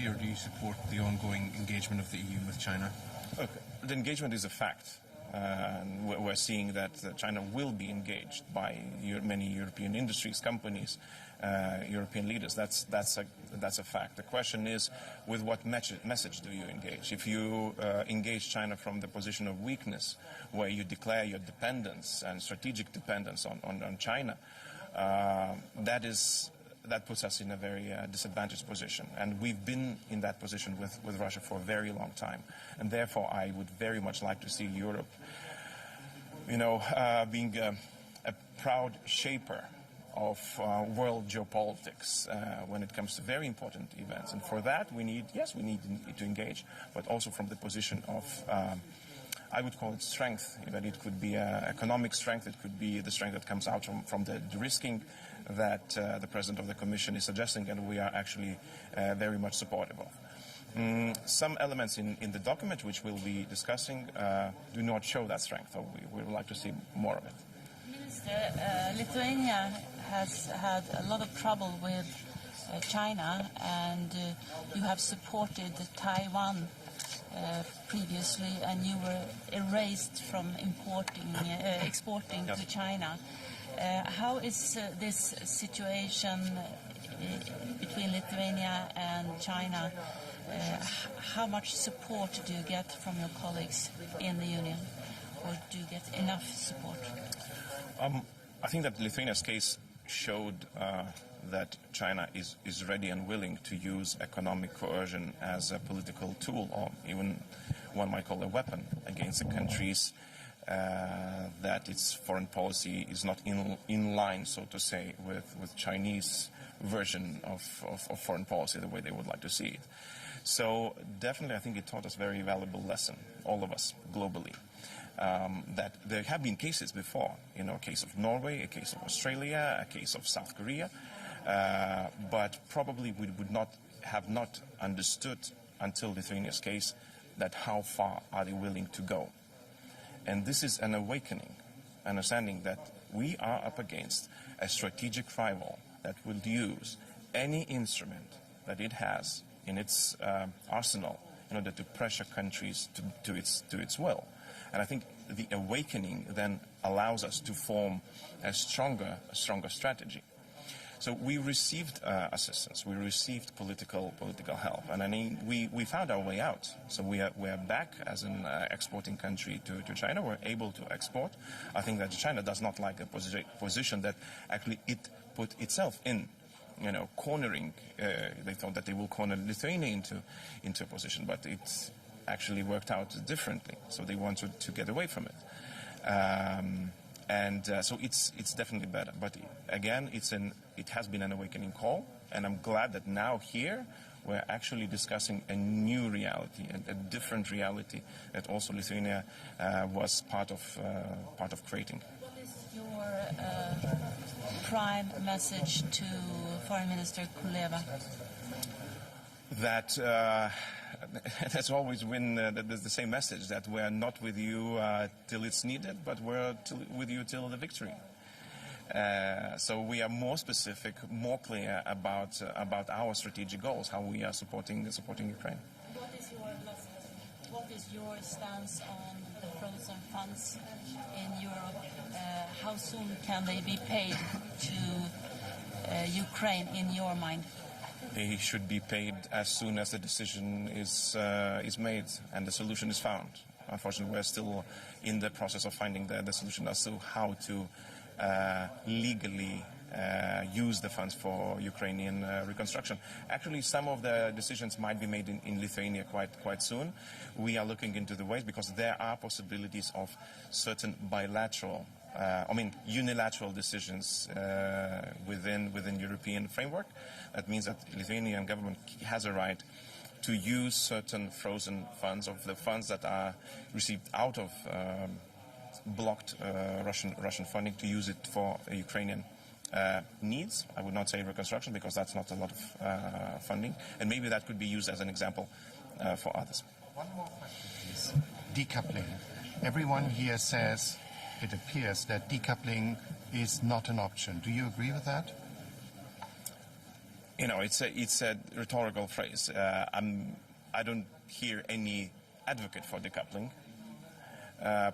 agree, or do you support the ongoing engagement of the EU with China? Look, the engagement is a fact. We're seeing that China will be engaged by many European industries, companies, European leaders. That's a fact. The question is, with what message do you engage? If you engage China from the position of weakness, where you declare your dependence and strategic dependence on China, that puts us in a very disadvantaged position. And we've been in that position with Russia for a very long time. And therefore, I would very much like to see Europe, being a proud shaper of world geopolitics when it comes to very important events. And for that, we need to engage, but also from the position of I would call it strength. But it could be economic strength. It could be the strength that comes out from the risking that the President of the Commission is suggesting, and we are actually very much supportive of. Some elements in the document which we'll be discussing do not show that strength, so we would like to see more of it. Minister, Lithuania has had a lot of trouble with China, and you have supported Taiwan previously, and you were erased from exporting to China. How is this situation between Lithuania and China? How much support do you get from your colleagues in the Union, or do you get enough support? I think that Lithuania's case showed that China is ready and willing to use economic coercion as a political tool, or even one might call a weapon, against the countries that its foreign policy is not in line, so to say, with Chinese version of foreign policy, the way they would like to see it. So definitely I think it taught us a very valuable lesson, all of us, globally. That there have been cases before, a case of Norway, a case of Australia, a case of South Korea, but probably we would not have understood until Lithuania's case that how far are they willing to go. And this is an awakening, understanding that we are up against a strategic rival that will use any instrument that it has in its arsenal in order to pressure countries to its will. And I think the awakening then allows us to form a stronger strategy. So we received assistance, we received political help, and I mean we found our way out. So we are back as an exporting country to China. We're able to export. I think that China does not like a position that actually it put itself in. Cornering. They thought that they will corner Lithuania into a position, but it actually worked out differently. So they wanted to get away from it. So it's definitely better. But again, it has been an awakening call, and I'm glad that now here we're actually discussing a new reality, a different reality that also Lithuania was part of creating. What is your prime message to Foreign Minister Kuleva? That that's always been the same message, that we're not with you till it's needed, but we're with you till the victory. So we are more specific, more clear about our strategic goals, how we are supporting Ukraine. What is your stance on the frozen funds in Europe? How soon can they be paid to Ukraine in your mind? They should be paid as soon as the decision is made and the solution is found. Unfortunately, we're still in the process of finding the solution as to how to legally use the funds for Ukrainian reconstruction. Actually, some of the decisions might be made in Lithuania quite soon. We are looking into the ways, because there are possibilities of certain bilateral, unilateral decisions within European framework. That means that the Lithuanian government has a right to use certain frozen funds, of the funds that are received out of blocked Russian funding, to use it for Ukrainian needs. I would not say reconstruction, because that's not a lot of funding, and maybe that could be used as an example for others. One more question, please. Decoupling. Everyone here says it appears that decoupling is not an option. Do you agree with that? You know, it's a rhetorical phrase. I don't hear any advocate for decoupling.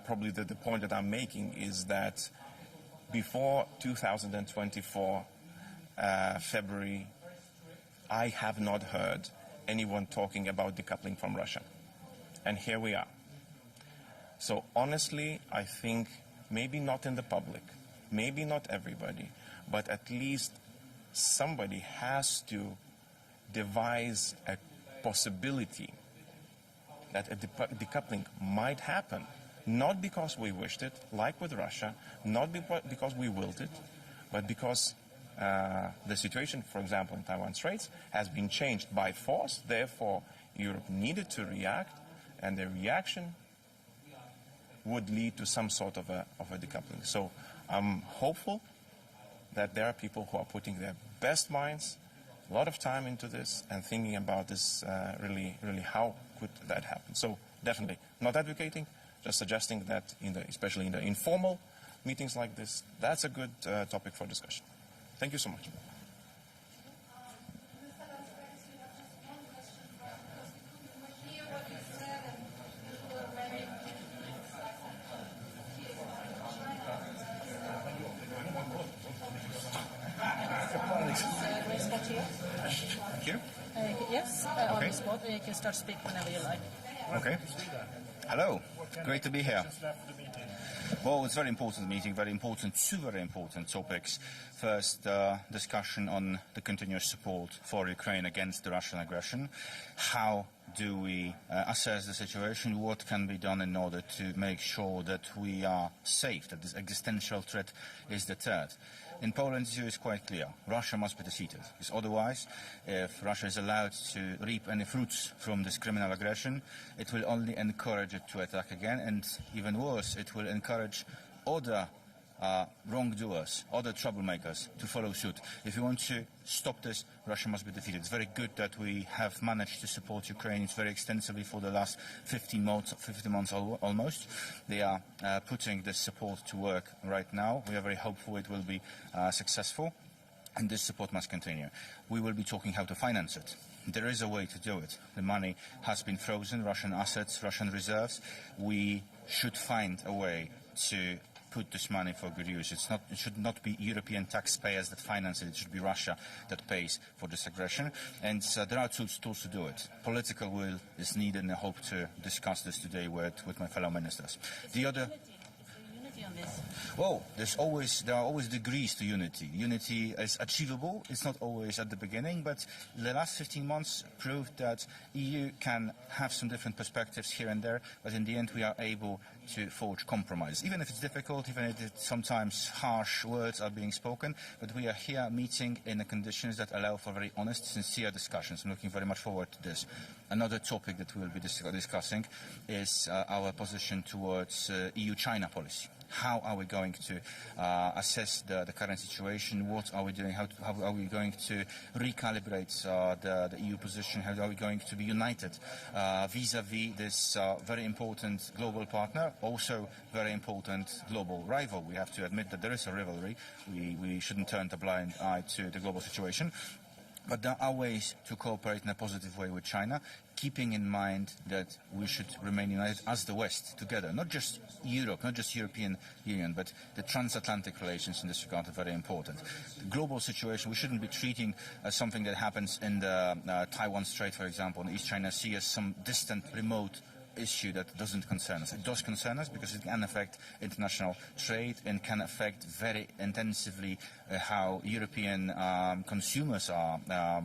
Probably the point that I'm making is that before 2024 February, I have not heard anyone talking about decoupling from Russia. And here we are. So honestly, I think maybe not in the public, maybe not everybody, but at least somebody has to devise a possibility that a decoupling might happen, not because we wished it, like with Russia, not because we willed it, but because the situation, for example, in Taiwan Straits has been changed by force. Therefore, Europe needed to react, and the reaction would lead to some sort of a decoupling. So I'm hopeful that there are people who are putting their best minds, a lot of time into this, and thinking about this really how could that happen. So definitely not advocating, just suggesting that especially in the informal meetings like this, that's a good topic for discussion. Thank you so much. Thank you. Yes, on the spot. You can start speaking whenever you like. Okay. Hello. Great to be here. Well, it's a very important meeting, two very important topics. First, discussion on the continuous support for Ukraine against the Russian aggression. How do we assess the situation? What can be done in order to make sure that we are safe, that this existential threat is deterred? In Poland, the issue is quite clear. Russia must be defeated. Because otherwise, if Russia is allowed to reap any fruits from this criminal aggression, it will only encourage it to attack again, and even worse, it will encourage other wrongdoers, other troublemakers to follow suit. If you want to stop this, Russia must be defeated. It's very good that we have managed to support Ukraine very extensively for the last 15 months almost. They are putting this support to work right now. We are very hopeful it will be successful, and this support must continue. We will be talking how to finance it. There is a way to do it. The money has been frozen, Russian assets, Russian reserves. We should find a way to put this money for good use. It should not be European taxpayers that finance it. It should be Russia that pays for this aggression. And there are tools to do it. Political will is needed, and I hope to discuss this today with my fellow ministers. The other. On this? Well, there are always degrees to unity. Unity is achievable. It's not always at the beginning, but the last 15 months proved that EU can have some different perspectives here and there, but in the end we are able to forge compromise. Even if it's difficult, even if sometimes harsh words are being spoken, but we are here meeting in the conditions that allow for very honest, sincere discussions. I'm looking very much forward to this. Another topic that we'll be discussing is our position towards EU-China policy. How are we going to assess the current situation? What are we doing? How are we going to recalibrate the EU position? How are we going to be united vis-à-vis this very important global partner, also very important global rival? We have to admit that there is a rivalry. We shouldn't turn a blind eye to the global situation. But there are ways to cooperate in a positive way with China, keeping in mind that we should remain united as the West together, not just Europe, not just European Union, but the transatlantic relations in this regard are very important. The global situation we shouldn't be treating as something that happens in the Taiwan Strait, for example, in the East China Sea, as some distant, remote issue that doesn't concern us. It does concern us because it can affect international trade and can affect very intensively how European consumers are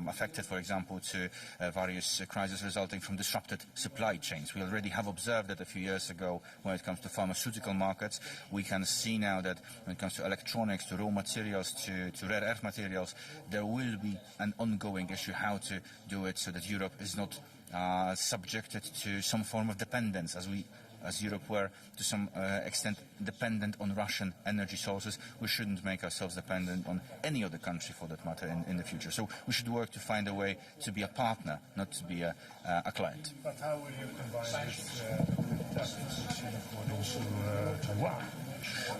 affected, for example, to various crises resulting from disrupted supply chains. We already have observed that a few years ago when it comes to pharmaceutical markets. We can see now that when it comes to electronics, to raw materials, to rare earth materials, there will be an ongoing issue how to do it so that Europe is not subjected to some form of dependence, as Europe were to some extent dependent on Russian energy sources. We shouldn't make ourselves dependent on any other country for that matter in the future. So we should work to find a way to be a partner, not to be a client. But how will you combine this that position according to Taiwan?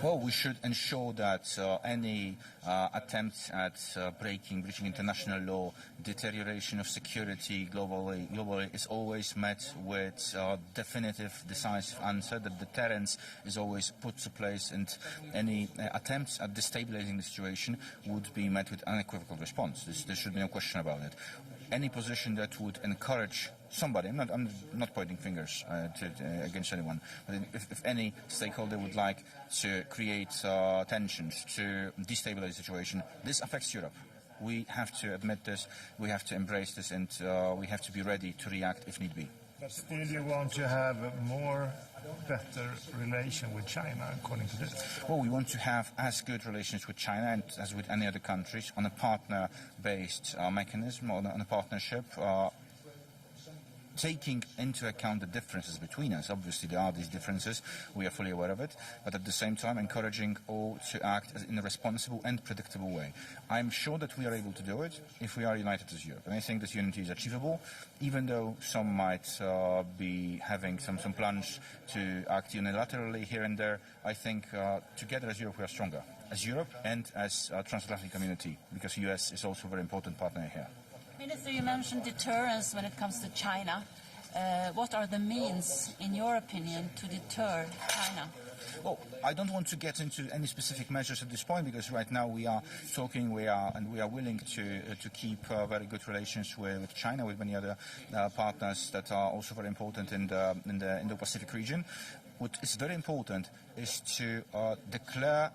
Well, we should ensure that any attempt at breaching international law, deterioration of security globally is always met with definitive, decisive answer. That deterrence is always put to place, and any attempts at destabilizing the situation would be met with unequivocal response. There should be no question about it. Any position that would encourage somebody, I'm not pointing fingers against anyone, but if any stakeholder would like to create tensions, to destabilize the situation, this affects Europe. We have to admit this, we have to embrace this, and we have to be ready to react if need be. But still you want to have a better relation with China, according to this? Well, we want to have as good relations with China and as with any other countries on a partner-based mechanism, on a partnership, taking into account the differences between us. Obviously, there are these differences. We are fully aware of it. But at the same time, encouraging all to act in a responsible and predictable way. I'm sure that we are able to do it if we are united as Europe. And I think this unity is achievable, even though some might be having some plans to act unilaterally here and there. I think together as Europe we are stronger. As Europe and as a transatlantic community, because the US is also a very important partner here. Minister, you mentioned deterrence when it comes to China. What are the means, in your opinion, to deter China? Well, I don't want to get into any specific measures at this point, because right now we are talking, we are willing to keep very good relations with China, with many other partners that are also very important in the Indo-Pacific region. What is very important is to declare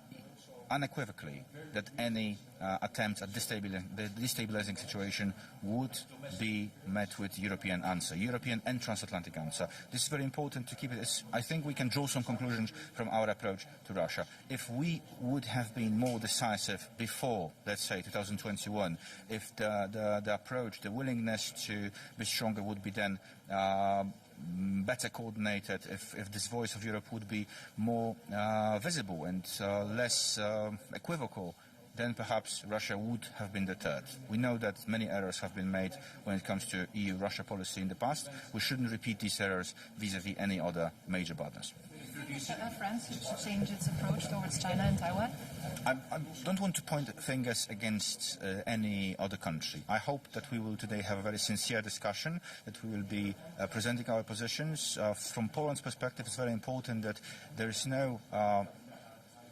unequivocally that any attempt at the destabilizing situation would be met with European answer, European and transatlantic answer. This is very important to keep it. I think we can draw some conclusions from our approach to Russia. If we would have been more decisive before, let's say, 2021, if the approach, the willingness to be stronger would be then better coordinated, if this voice of Europe would be more visible and less equivocal, then perhaps Russia would have been deterred. We know that many errors have been made when it comes to EU-Russia policy in the past. We shouldn't repeat these errors vis-à-vis any other major partners. Do you think that France should change its approach towards China and Taiwan? I don't want to point fingers against any other country. I hope that we will today have a very sincere discussion, that we will be presenting our positions. From Poland's perspective, it's very important that there is no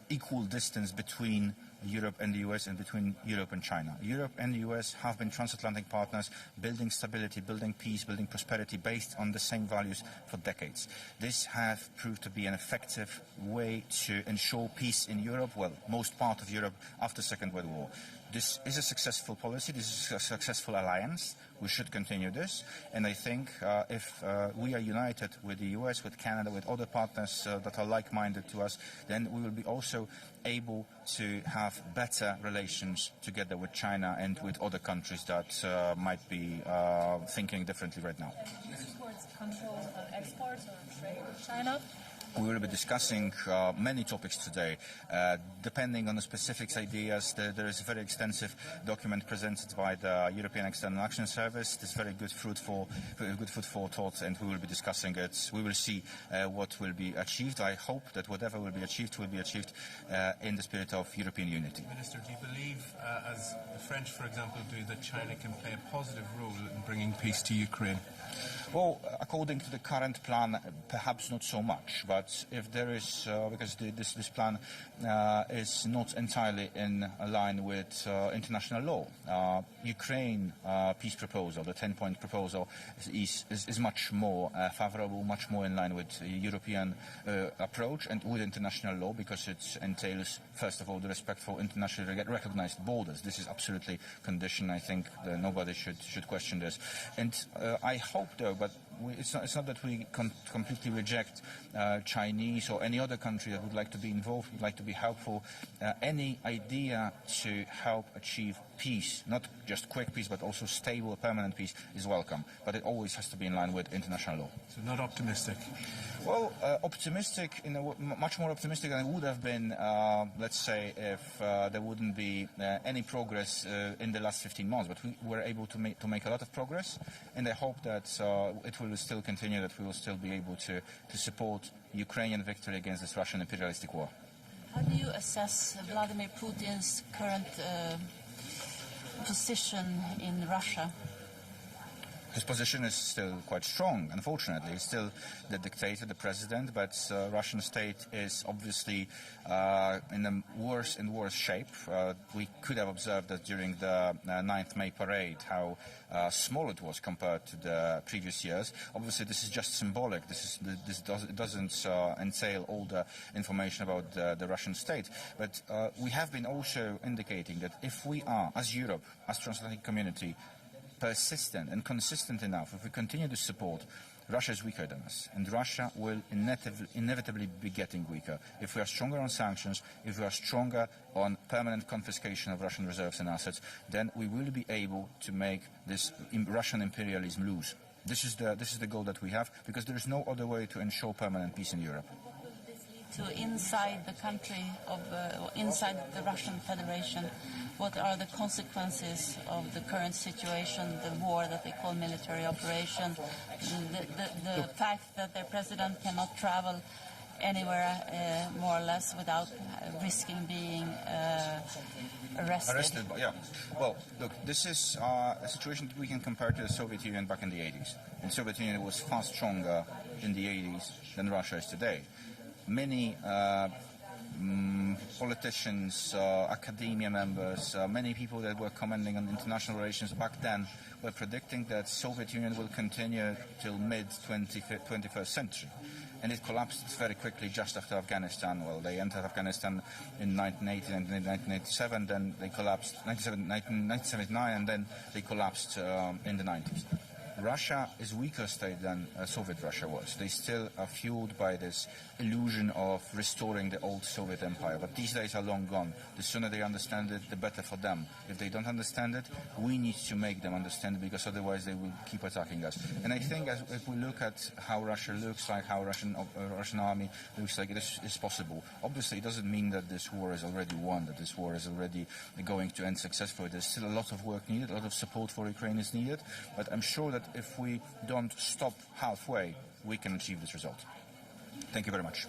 equal distance between Europe and the US and between Europe and China. Europe and the US have been transatlantic partners, building stability, building peace, building prosperity based on the same values for decades. This has proved to be an effective way to ensure peace in Europe, well, most part of Europe after the Second World War. This is a successful policy, this is a successful alliance. We should continue this, and I think if we are united with the US, with Canada, with other partners that are like-minded to us, then we will be also able to have better relations together with China and with other countries that might be thinking differently right now. Do you support control of exports or trade with China? We will be discussing many topics today. Depending on the specific ideas, there is a very extensive document presented by the European External Action Service. This is very good food for thought, and we will be discussing it. We will see what will be achieved. I hope that whatever will be achieved in the spirit of European unity. Minister, do you believe, as the French, for example, do, that China can play a positive role in bringing peace to Ukraine? Well, according to the current plan, perhaps not so much. But if there is, because this plan is not entirely in line with international law, Ukraine peace proposal, the 10-point proposal, is much more favorable, much more in line with the European approach and with international law, because it entails, first of all, the respect for internationally recognized borders. This is absolutely conditioned. I think that nobody should question this. And I hope, though, but it's not that we completely reject Chinese or any other country that would like to be involved, would like to be helpful. Any idea to help achieve peace, not just quick peace, but also stable, permanent peace, is welcome. But it always has to be in line with international law. So not optimistic? Well, optimistic, much more optimistic than it would have been, let's say, if there wouldn't be any progress in the last 15 months. But we were able to make a lot of progress, and I hope that it will will still continue, that we will still be able to support Ukrainian victory against this Russian imperialistic war. How do you assess Vladimir Putin's current position in Russia? His position is still quite strong, unfortunately. He's still the dictator, the president, but Russian state is obviously in a worse and worse shape. We could have observed that during the 9th May parade, how small it was compared to the previous years. Obviously, this is just symbolic. It doesn't entail all the information about the Russian state. But we have been also indicating that if we are, as Europe, as transatlantic community, persistent and consistent enough, if we continue to support, Russia is weaker than us, and Russia will inevitably be getting weaker. If we are stronger on sanctions, if we are stronger on permanent confiscation of Russian reserves and assets, then we will be able to make this Russian imperialism lose. This is the goal that we have, because there is no other way to ensure permanent peace in Europe. To inside the country of inside the Russian Federation, what are the consequences of the current situation, the war that they call military operation, the fact that their president cannot travel anywhere more or less without risking being arrested? Yeah. Well, look, this is a situation that we can compare to the Soviet Union back in the 80s. And the Soviet Union was far stronger in the 80s than Russia is today. Many politicians, academia members, many people that were commenting on international relations back then were predicting that Soviet Union will continue till mid-21st century. And it collapsed very quickly just after Afghanistan. Well, they entered Afghanistan in 1980 and 1987, then they collapsed 1979, and then they collapsed in the 90s. Russia is a weaker state than Soviet Russia was. They still are fueled by this illusion of restoring the old Soviet empire. But these days are long gone. The sooner they understand it, the better for them. If they don't understand it, we need to make them understand it, because otherwise they will keep attacking us. And I think if we look at how Russia looks like, how Russian army looks like, this is possible. Obviously, it doesn't mean that this war is already won, that this war is already going to end successfully. There's still a lot of work needed, a lot of support for Ukraine is needed. But I'm sure that if we don't stop halfway, we can achieve this result. Thank you very much.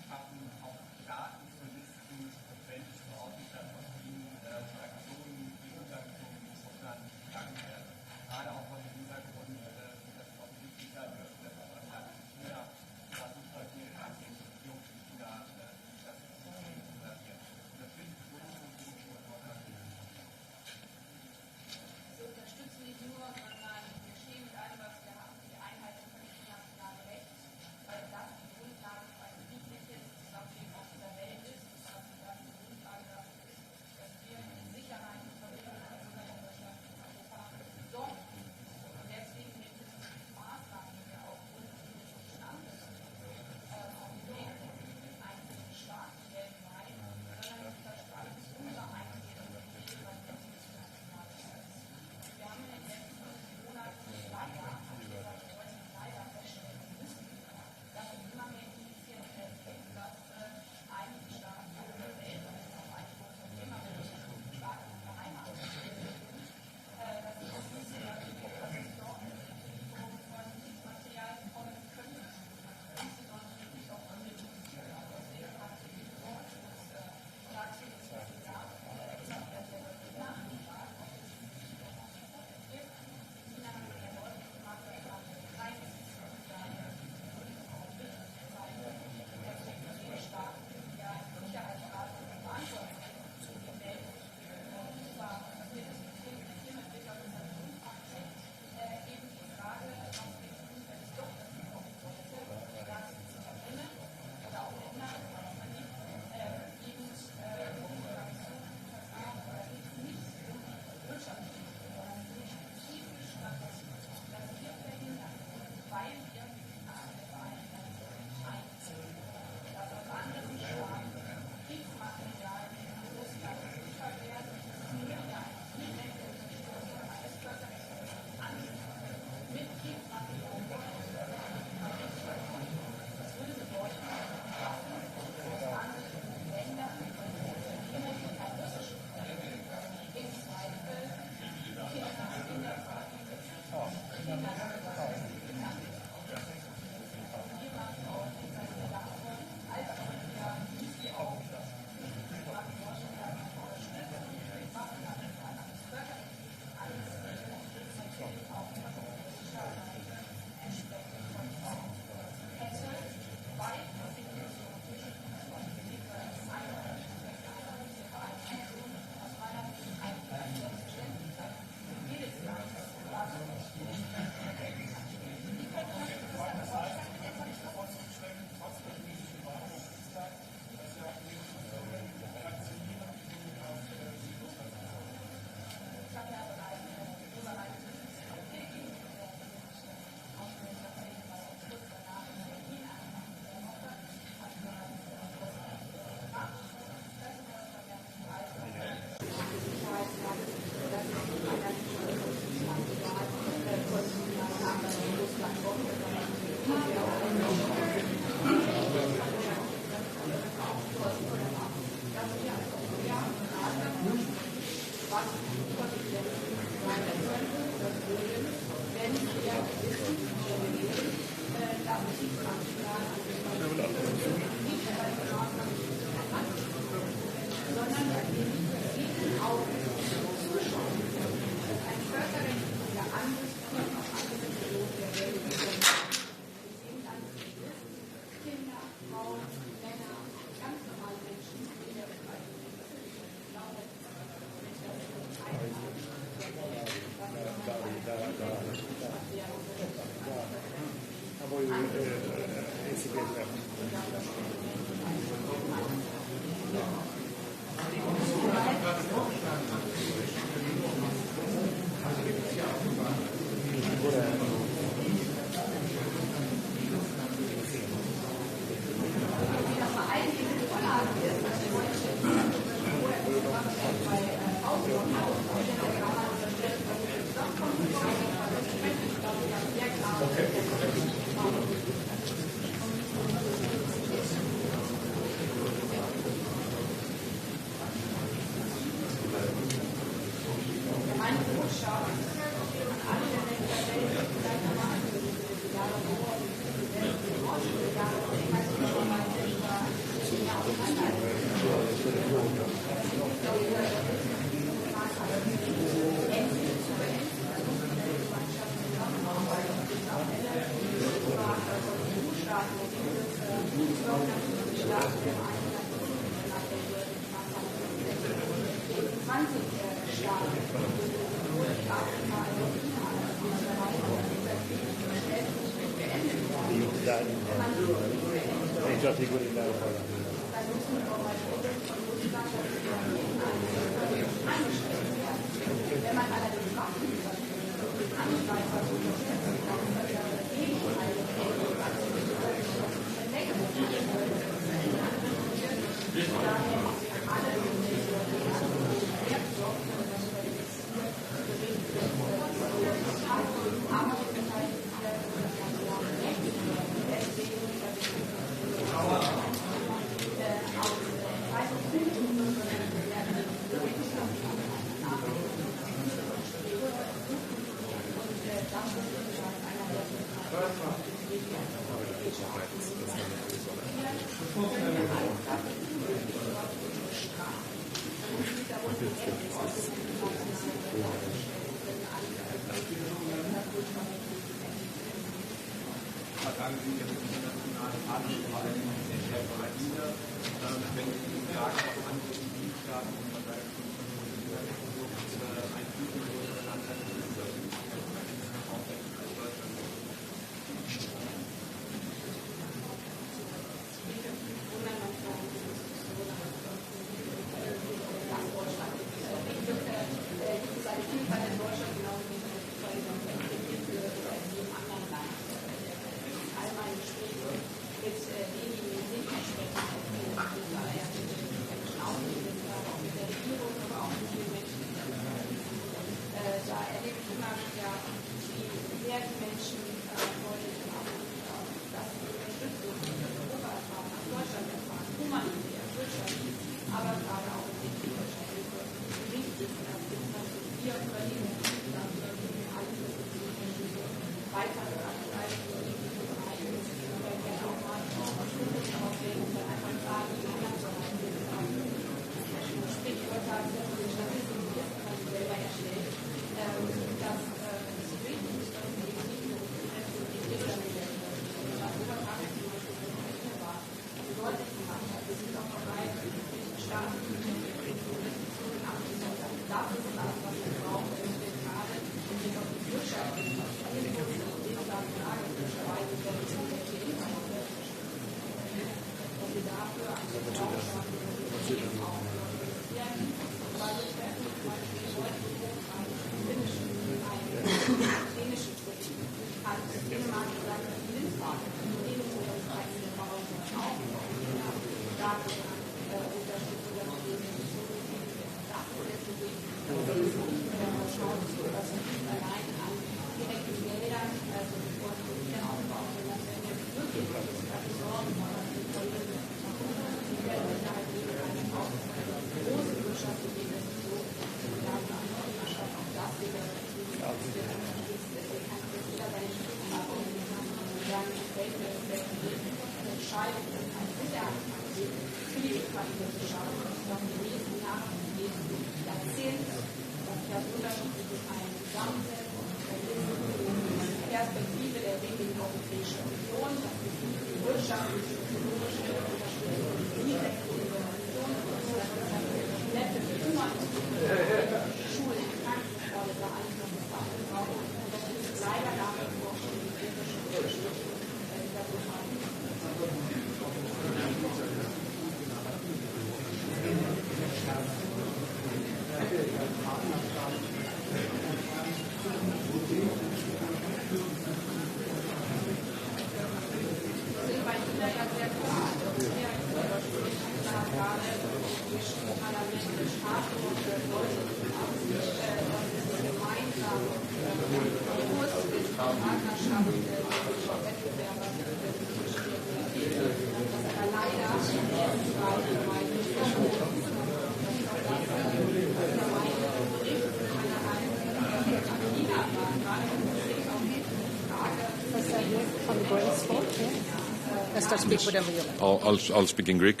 I'll speak in Greek.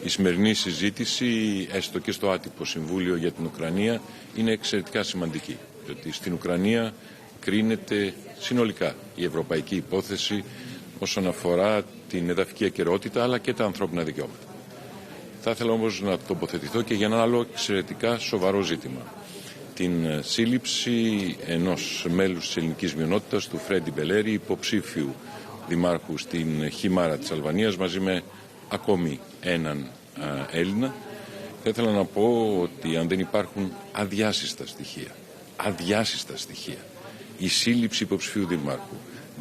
Η σημερινή συζήτηση, έστω και στο άτυπο Συμβούλιο για την Ουκρανία, είναι εξαιρετικά σημαντική. Διότι στην Ουκρανία κρίνεται συνολικά η ευρωπαϊκή υπόθεση όσον αφορά την εδαφική ακεραιότητα αλλά και τα ανθρώπινα δικαιώματα. Θα ήθελα όμως να τοποθετηθώ και για ένα άλλο εξαιρετικά σοβαρό ζήτημα. Την σύλληψη ενός μέλους της ελληνικής μειονότητας, του Φρέντι Μπελέρη, υποψήφιου δημάρχου στην Χιμάρα της Αλβανίας, μαζί με ακόμη έναν Έλληνα. Θα ήθελα να πω ότι αν δεν υπάρχουν αδιάσυστα στοιχεία, η σύλληψη υποψηφίου δημάρχου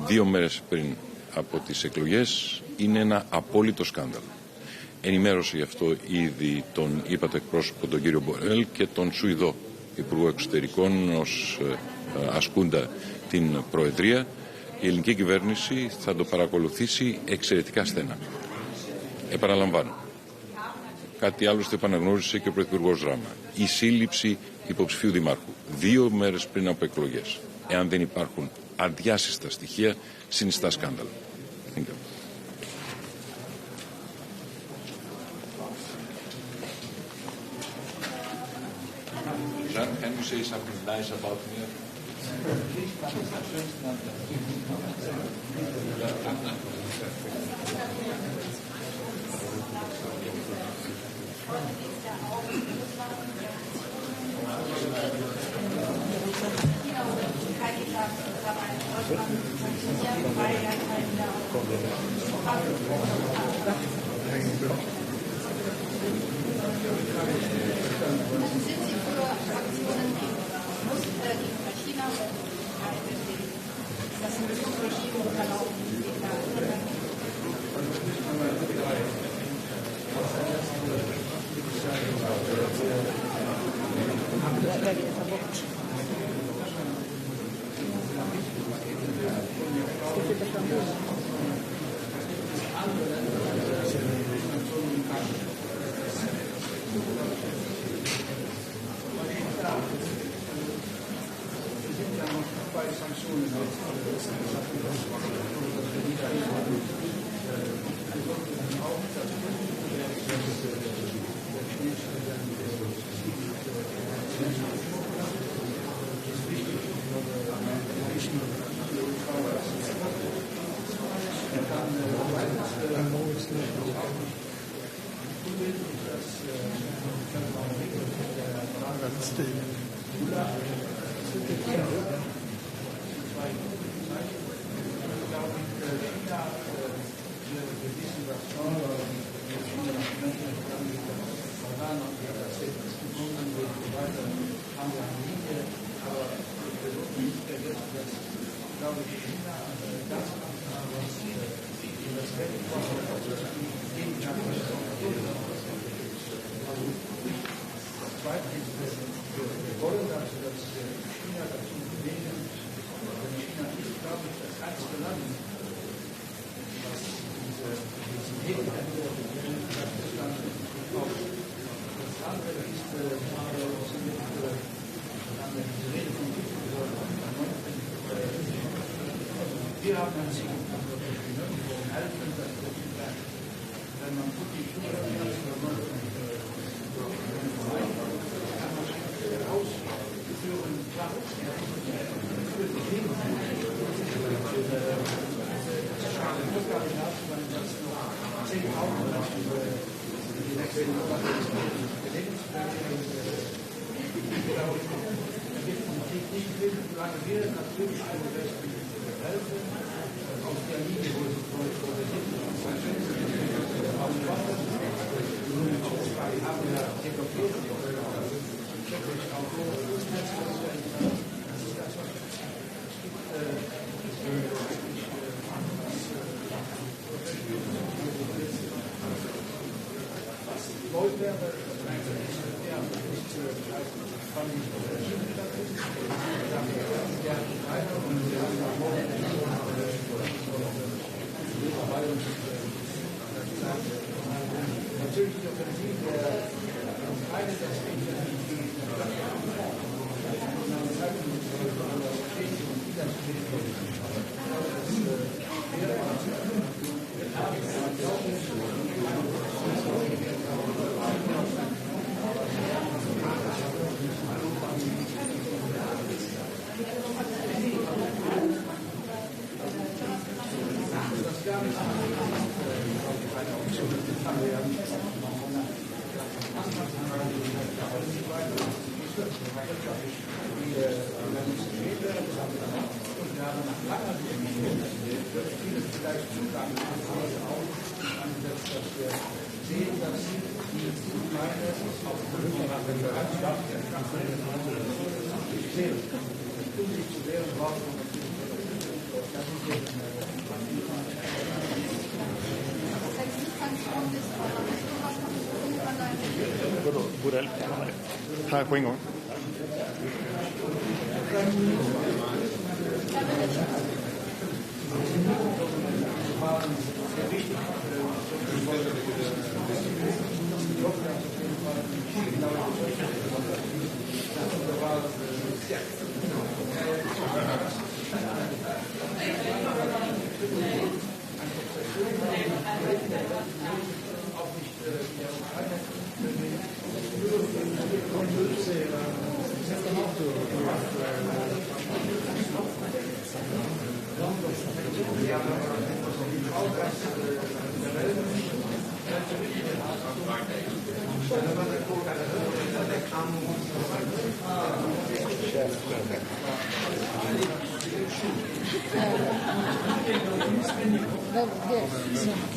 2 μέρες πριν από τις εκλογές είναι ένα απόλυτο σκάνδαλο. Ενημέρωσε γι' αυτό ήδη τον είπατε εκπρόσωπο τον κύριο Μπορέλ και τον Σουηδό Υπουργό Εξωτερικών ως ασκούντα την Προεδρία. Η ελληνική κυβέρνηση θα το παρακολουθήσει εξαιρετικά στενά. Επαναλαμβάνω, κάτι άλλωστε επαναγνώρισε και ο Πρωθυπουργός Ράμα. Η σύλληψη υποψηφίου δημάρχου 2 μέρες πριν από εκλογές, εάν δεν υπάρχουν αδιάσυστα στοιχεία, συνιστά σκάνδαλο. Can you say something nice about me? Här på en gång.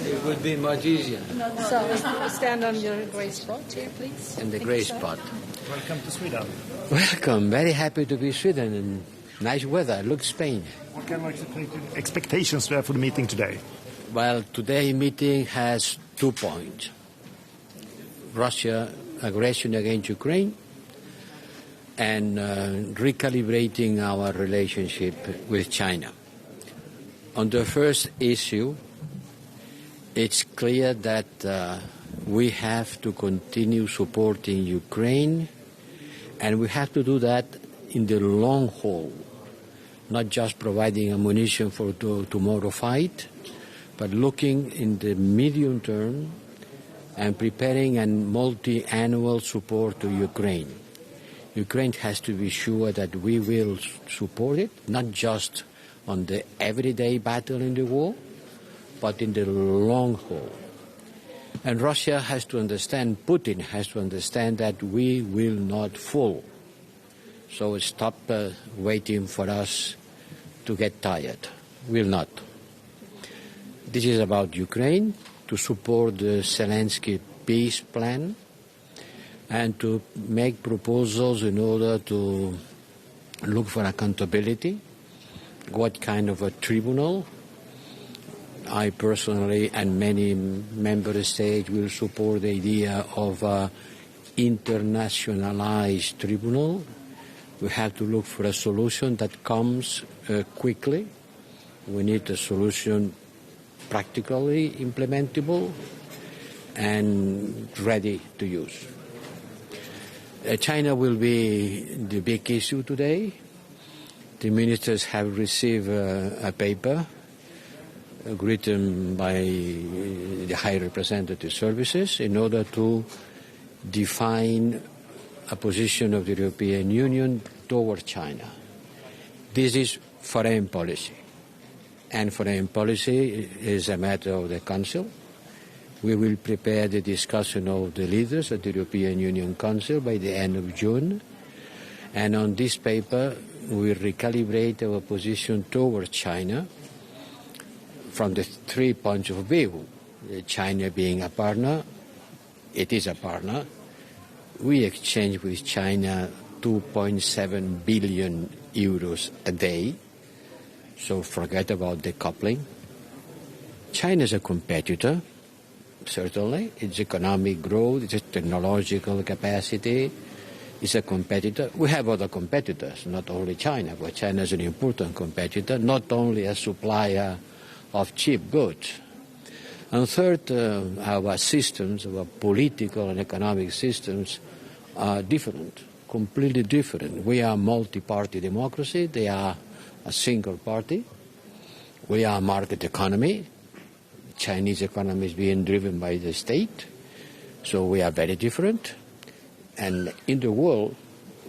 It would be much easier. So stand on your grey spot here, please. In the grey spot. Welcome to Sweden. Welcome. Very happy to be Sweden and nice weather. Look, Spain. What kind of expectations do you have for the meeting today? Well, today's meeting has 2 points. Russia aggression against Ukraine and recalibrating our relationship with China. On the first issue, it's clear that we have to continue supporting Ukraine, and we have to do that in the long haul, not just providing ammunition for tomorrow fight, but looking in the medium term and preparing a multi-annual support to Ukraine. Ukraine has to be sure that we will support it, not just on the everyday battle in the war, but in the long haul. And Russia has to understand, Putin has to understand that we will not fall. So stop waiting for us to get tired. We'll not. This is about Ukraine, to support the Zelensky peace plan, and to make proposals in order to look for accountability. What kind of a tribunal? I personally and many member states will support the idea of an internationalized tribunal. We have to look for a solution that comes quickly. We need a solution practically implementable and ready to use. China will be the big issue today. The ministers have received a paper written by the High Representative Services in order to define a position of the European Union toward China. This is foreign policy, and foreign policy is a matter of the Council. We will prepare the discussion of the leaders at the European Union Council by the end of June. And on this paper, we will recalibrate our position towards China from the 3 points of view. China being a partner, it is a partner. We exchange with China 2.7 billion euros a day, so forget about decoupling. China is a competitor, certainly. Its economic growth, its technological capacity is a competitor. We have other competitors, not only China, but China is an important competitor, not only a supplier of cheap goods. And third, our systems, our political and economic systems are different, completely different. We are multi-party democracy. They are a single party. We are a market economy. Chinese economy is being driven by the state. So we are very different. And in the world,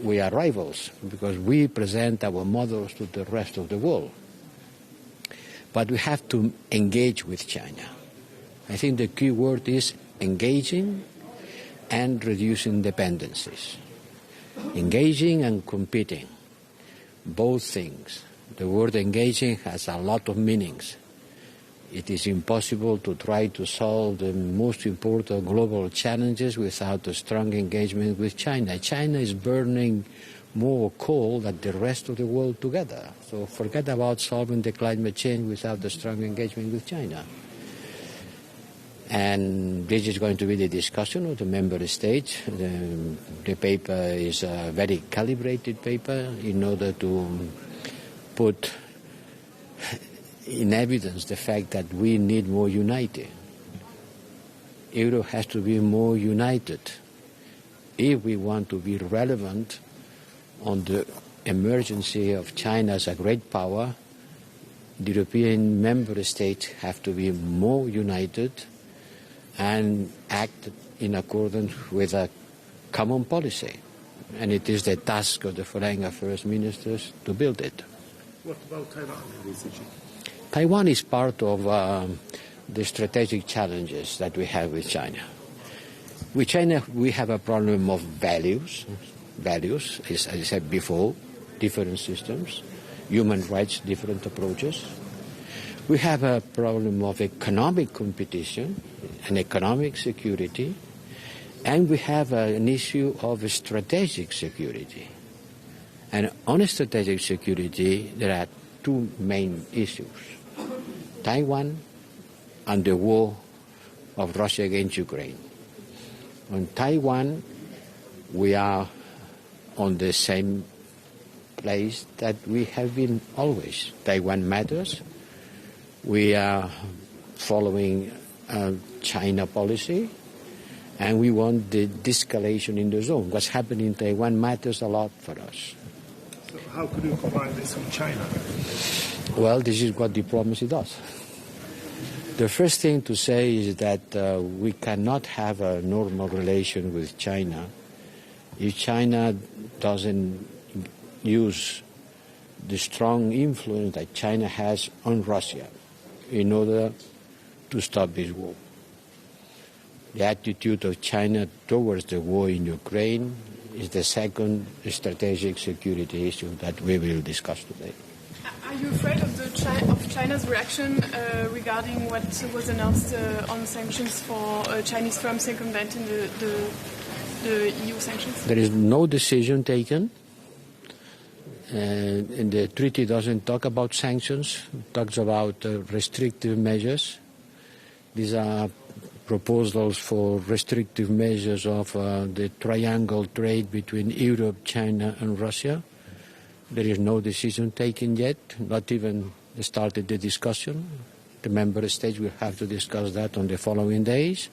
we are rivals because we present our models to the rest of the world. But we have to engage with China. I think the key word is engaging and reducing dependencies. Engaging and competing, both things. The word engaging has a lot of meanings. It is impossible to try to solve the most important global challenges without a strong engagement with China. China is burning more coal than the rest of the world together. So forget about solving the climate change without a strong engagement with China. And this is going to be the discussion of the member states. The paper is a very calibrated paper in order to put in evidence the fact that we need more unity. Europe has to be more united if we want to be relevant on the emergency of China as a great power. The European member states have to be more united and act in accordance with a common policy. And it is the task of the foreign affairs ministers to build it. What about Taiwan in this issue? Taiwan is part of the strategic challenges that we have with China. With China, we have a problem of values, as I said before, different systems, human rights, different approaches. We have a problem of economic competition and economic security, and we have an issue of strategic security. And on strategic security, there are two main issues: Taiwan and the war of Russia against Ukraine. On Taiwan, we are on the same place that we have been always. Taiwan matters. We are following China policy, and we want the de-escalation in the zone. What's happening in Taiwan matters a lot for us. So how could you combine this with China? Well, this is what diplomacy does. The first thing to say is that we cannot have a normal relation with China if China doesn't use the strong influence that China has on Russia in order to stop this war. The attitude of China towards the war in Ukraine is the second strategic security issue that we will discuss today. Are you afraid of China's reaction regarding what was announced on sanctions for Chinese firms circumventing the EU sanctions? There is no decision taken. And the treaty doesn't talk about sanctions, it talks about restrictive measures. These are proposals for restrictive measures of the triangle trade between Europe, China and Russia. There is no decision taken yet, not even started the discussion. The member states will have to discuss that on the following days.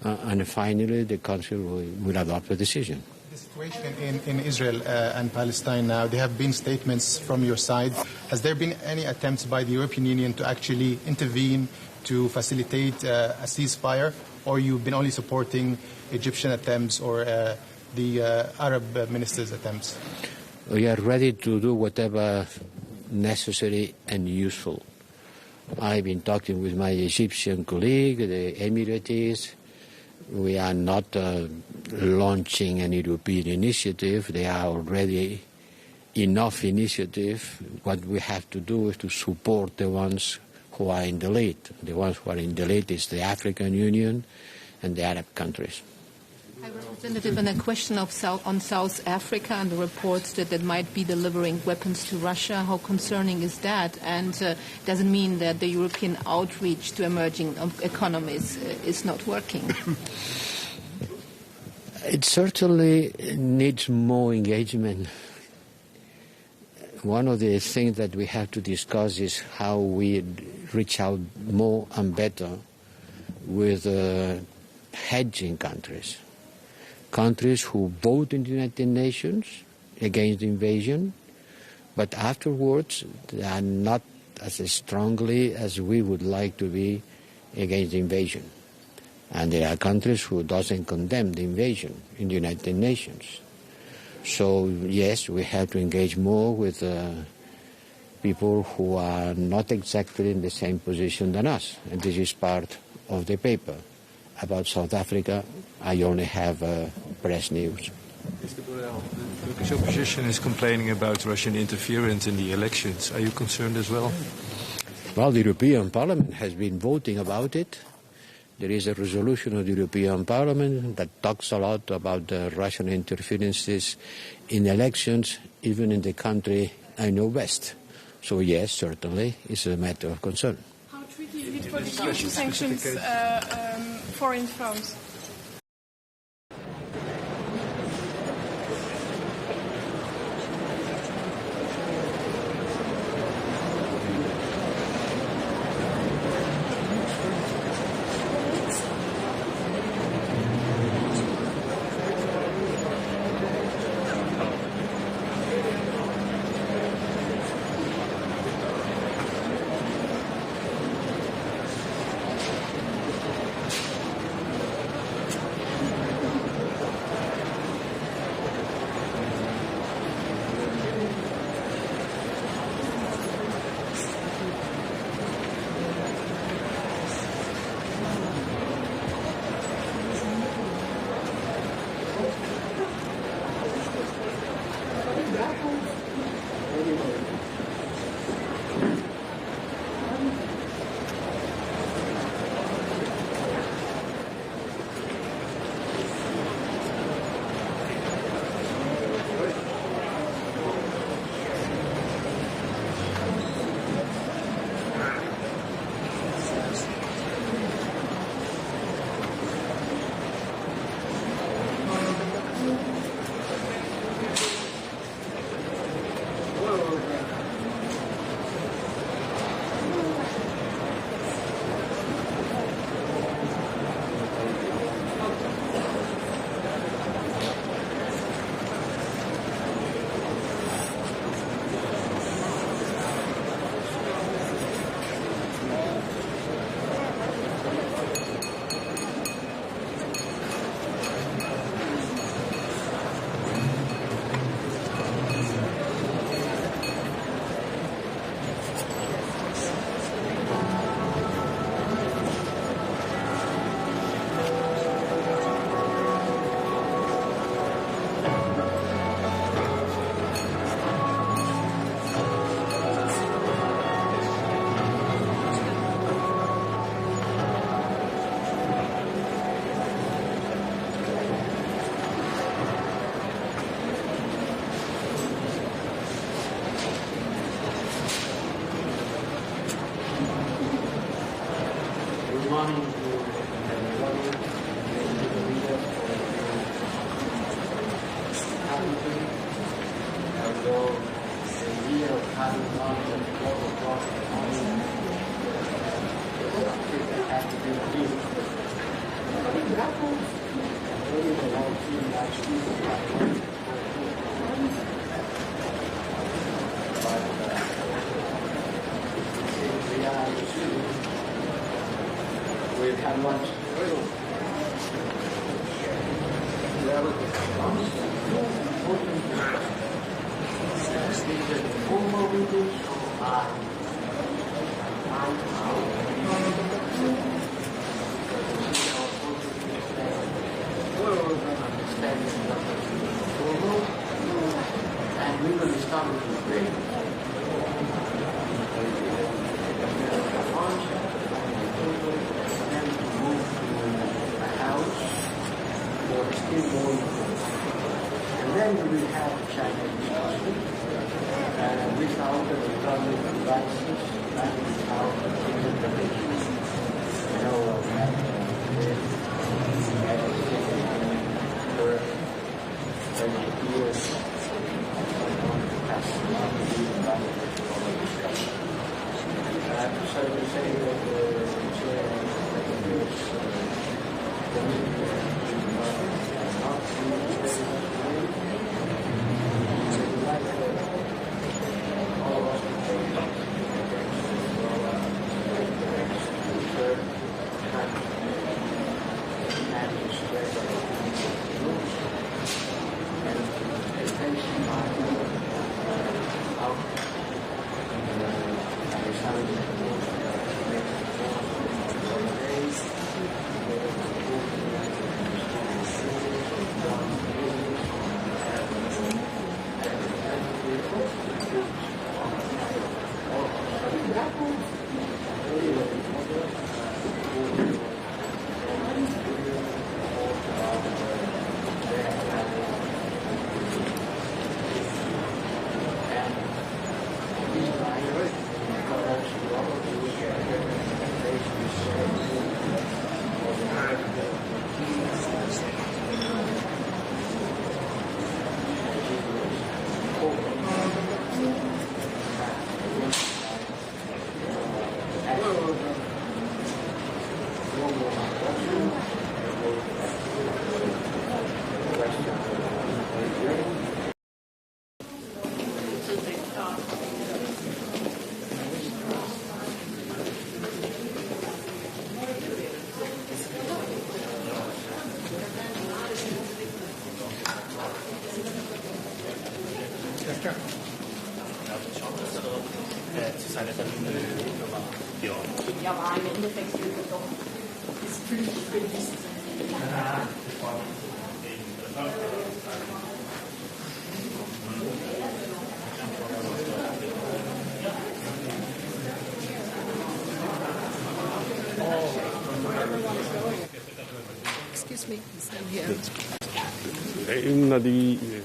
And finally, the Council will adopt a decision. The situation in Israel and Palestine now, there have been statements from your side. Has there been any attempts by the European Union to actually intervene to facilitate a ceasefire, or you've been only supporting Egyptian attempts or the Arab ministers' attempts? We are ready to do whatever necessary and useful. I've been talking with my Egyptian colleague, the Emiratis. We are not launching an European initiative. There are already enough initiative. What we have to do is to support the ones who are in the lead. The ones who are in the lead is the African Union and the Arab countries. High Representative, and a question on South Africa and the reports that might be delivering weapons to Russia. How concerning is that? And does it mean that the European outreach to emerging economies is not working? It certainly needs more engagement. One of the things that we have to discuss is how we reach out more and better with hedging countries. Countries who vote in the United Nations against invasion, but afterwards they are not as strongly as we would like to be against invasion. And there are countries who doesn't condemn the invasion in the United Nations. So yes, we have to engage more with people who are not exactly in the same position than us. And this is part of the paper. About South Africa, I only have press news. Mr. Borrell, the Turkish opposition is complaining about Russian interference in the elections. Are you concerned as well? Well, the European Parliament has been voting about it. There is a resolution of the European Parliament that talks a lot about Russian interferences in elections, even in the country I know best. So yes, certainly, it's a matter of concern. How tricky is it for the EU to sanction foreign firms? Excuse me,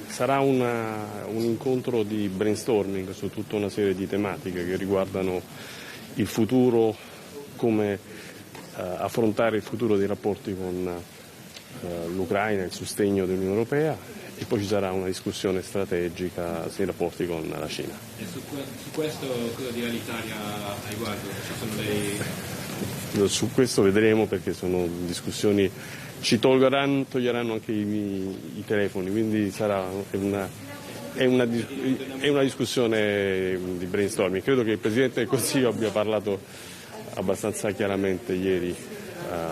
sarà un incontro di brainstorming su tutta una serie di tematiche che riguardano il futuro, come affrontare il futuro dei rapporti con l'Ucraina, il sostegno dell'Unione Europea, e poi ci sarà una discussione strategica sui rapporti con la Cina. E su questo cosa dirà l'Italia a riguardo? Su questo vedremo, perché sono discussioni, ci toglieranno anche i telefoni, quindi è una discussione di brainstorming. Credo che il Presidente del Consiglio abbia parlato abbastanza chiaramente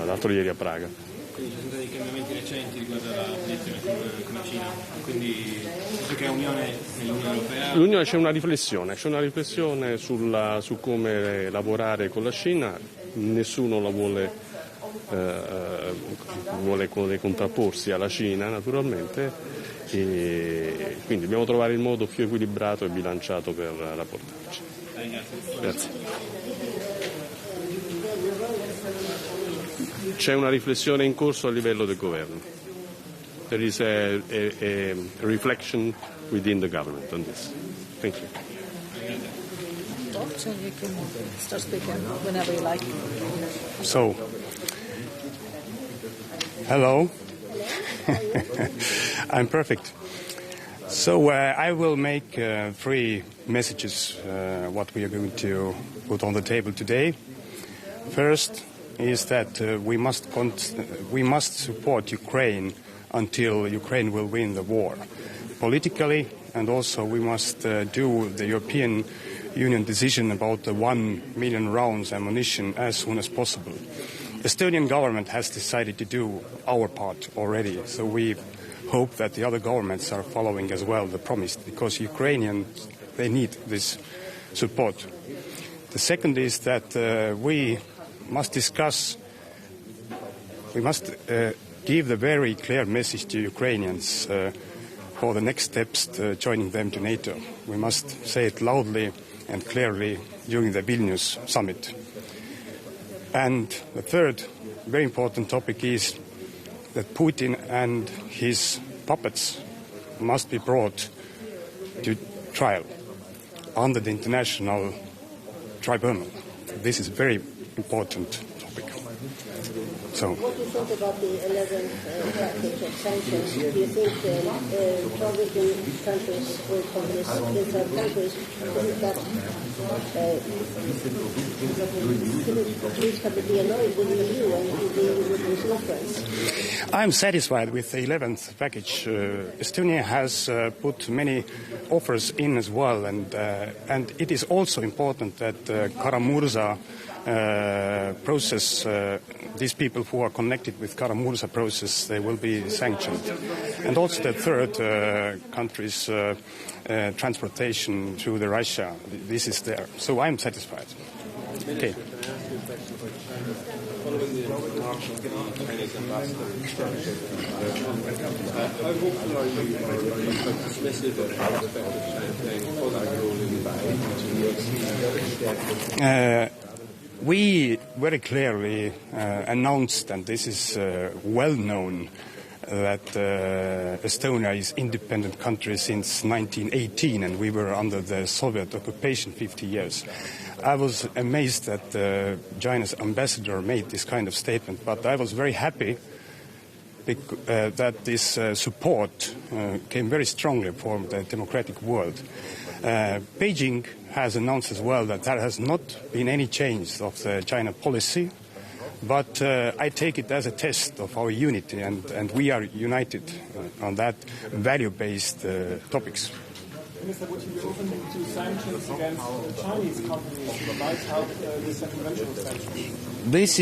l'altro ieri a Praga. Quindi ci sono stati cambiamenti recenti riguardo alla posizione con la Cina, quindi c'è che unione nell'Unione Europea? L'Unione c'è una riflessione su come lavorare con la Cina, nessuno la vuole contrapporsi alla Cina naturalmente, e quindi dobbiamo trovare il modo più equilibrato e bilanciato per rapportarci. Grazie. C'è una riflessione in corso a livello del governo. There is a reflection within the government on this. Thank you. So you can start speaking whenever you like. So, hello. I'm perfect. So I will make 3 messages what we are going to put on the table today. First is that we must support Ukraine until Ukraine will win the war, politically, and also we must do the European Union decision about the 1 million rounds ammunition as soon as possible. The Estonian government has decided to do our part already, so we hope that the other governments are following as well the promise, because Ukrainians, they need this support. The second is that we must discuss, we must give the very clear message to Ukrainians for the next steps joining them to NATO. We must say it loudly and clearly during the Vilnius summit. And the third very important topic is that Putin and his puppets must be brought to trial under the international tribunal. This is a very important topic. So, what do you think about the 11th package of sanctions? Do you think targeting countries or companies inside countries, isn't that please be annoyed with the EU and the European conference? I'm satisfied with the 11th package. Estonia has put many offers in as well, and it is also important that Kara-Murza process, these people who are connected with Kara-Murza process, they will be sanctioned. And also the third country's transportation through the Russia, this is there. So I'm satisfied. Okay. Following the remarks of the Chinese ambassador, how hopeful are you, or are you quite dismissive of the prospect of China playing a positive role in the We very clearly announced, and this is well known, that Estonia is an independent country since 1918, and we were under the Soviet occupation 50 years. I was amazed that China's ambassador made this kind of statement, but I was very happy that this support came very strongly from the democratic world. Beijing has announced as well that there has not been any change of the China policy, but I take it as a test of our unity, and we are united on that value-based topics. Minister, would you be open to sanctions against Chinese companies who might help the circumvention of sanctions? This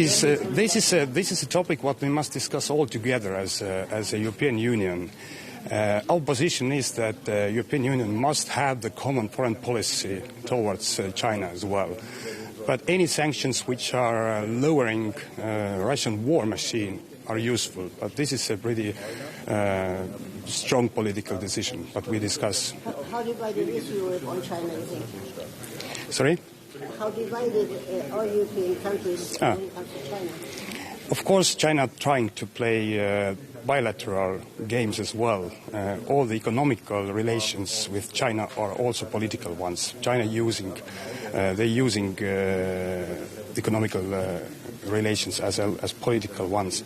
is a topic what we must discuss all together as a European Union. Our position is that the European Union must have the common foreign policy towards China as well. But any sanctions which are lowering Russian war machine are useful. But this is a pretty strong political decision, but we discuss. How divided is Europe on China, you think? Sorry? How divided are European countries when it comes to China? Of course, China trying to play bilateral games as well. All the economical relations with China are also political ones. China using economical relations as political ones.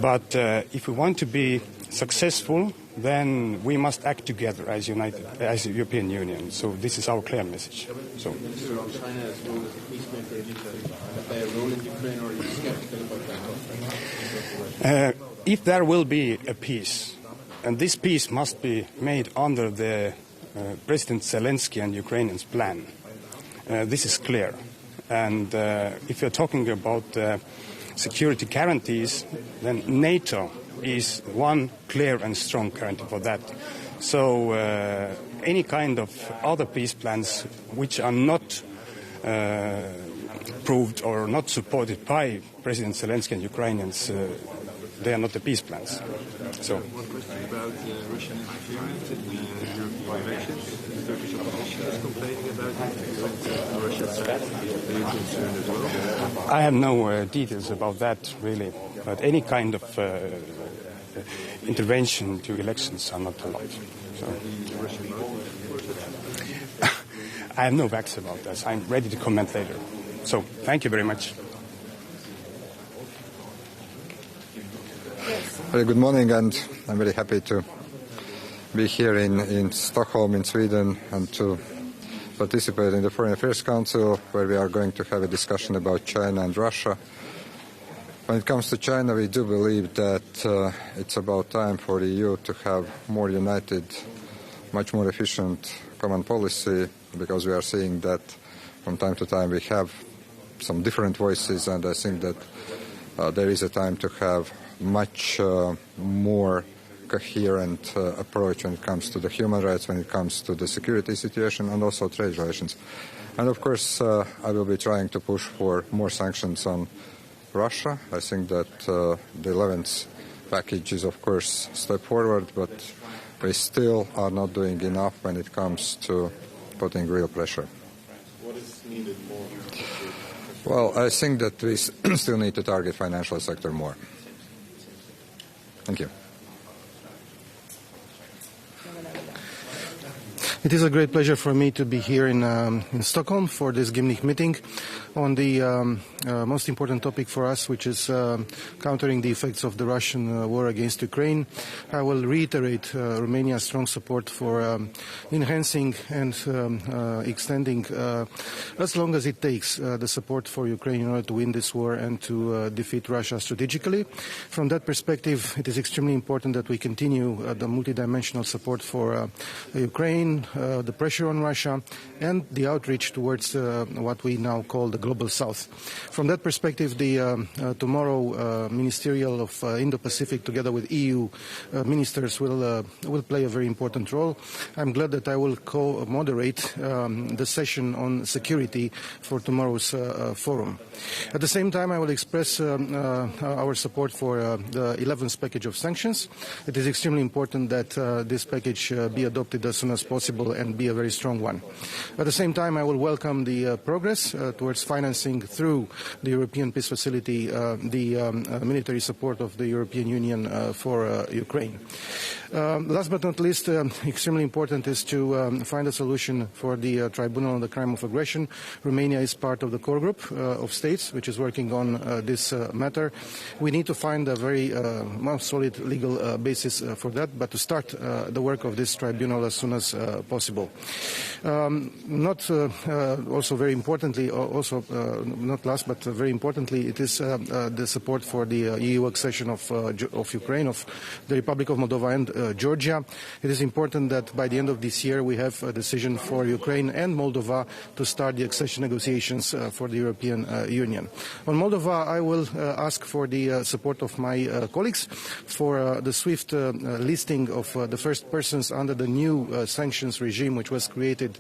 But if we want to be successful, then we must act together as united, as a European Union. So this is our clear message. So. China's role as a peacemaker in Ukraine, play a role in Ukraine, or are you skeptical about that? If there will be a peace, and this peace must be made under the President Zelensky and Ukrainians' plan, this is clear. And if you're talking about security guarantees, then NATO is one clear and strong guarantee for that. So any kind of other peace plans which are not approved or not supported by President Zelensky and Ukrainians, they are not the peace plans. So. One question about Russian interference in European elections. The Turkish opposition is complaining about it. On Russia's side, are you concerned as well? I have no details about that, really. But any kind of intervention to elections are not allowed. So. I have no facts about this. I'm ready to comment later. So, thank you very much. Very good morning, and I'm very happy to be here in Stockholm, in Sweden, and to participate in the Foreign Affairs Council, where we are going to have a discussion about China and Russia. When it comes to China, we do believe that it's about time for the EU to have more united, much more efficient common policy, because we are seeing that from time to time we have some different voices, and I think that there is a time to have much more coherent approach when it comes to the human rights, when it comes to the security situation, and also trade relations. And of course, I will be trying to push for more sanctions on Russia. I think that the 11th package is, of course, a step forward, but we still are not doing enough when it comes to putting real pressure. What is needed more? Well, I think that we still need to target financial sector more. Thank you. It is a great pleasure for me to be here in Stockholm for this Gymnich meeting on the most important topic for us, which is countering the effects of the Russian war against Ukraine. I will reiterate Romania's strong support for enhancing and extending, as long as it takes, the support for Ukraine in order to win this war and to defeat Russia strategically. From that perspective, it is extremely important that we continue the multidimensional support for Ukraine, the pressure on Russia, and the outreach towards what we now call the Global South. From that perspective, the tomorrow Ministerial of Indo-Pacific, together with EU ministers, will play a very important role. I'm glad that I will co-moderate the session on security for tomorrow's forum. At the same time, I will express our support for the 11th package of sanctions. It is extremely important that this package be adopted as soon as possible and be a very strong one. At the same time, I will welcome the progress towards financing through the European Peace Facility the military support of the European Union for Ukraine. Last but not least, extremely important is to find a solution for the Tribunal on the Crime of Aggression. Romania is part of the core group of states which is working on this matter. We need to find a very solid legal basis for that, but to start the work of this tribunal as soon as possible. Also very importantly, not last but very importantly, it is the support for the EU accession of Ukraine, of the Republic of Moldova and Georgia. It is important that by the end of this year we have a decision for Ukraine and Moldova to start the accession negotiations for the European Union. On Moldova, I will ask for the support of my colleagues for the swift listing of the first persons under the new sanctions regime which was created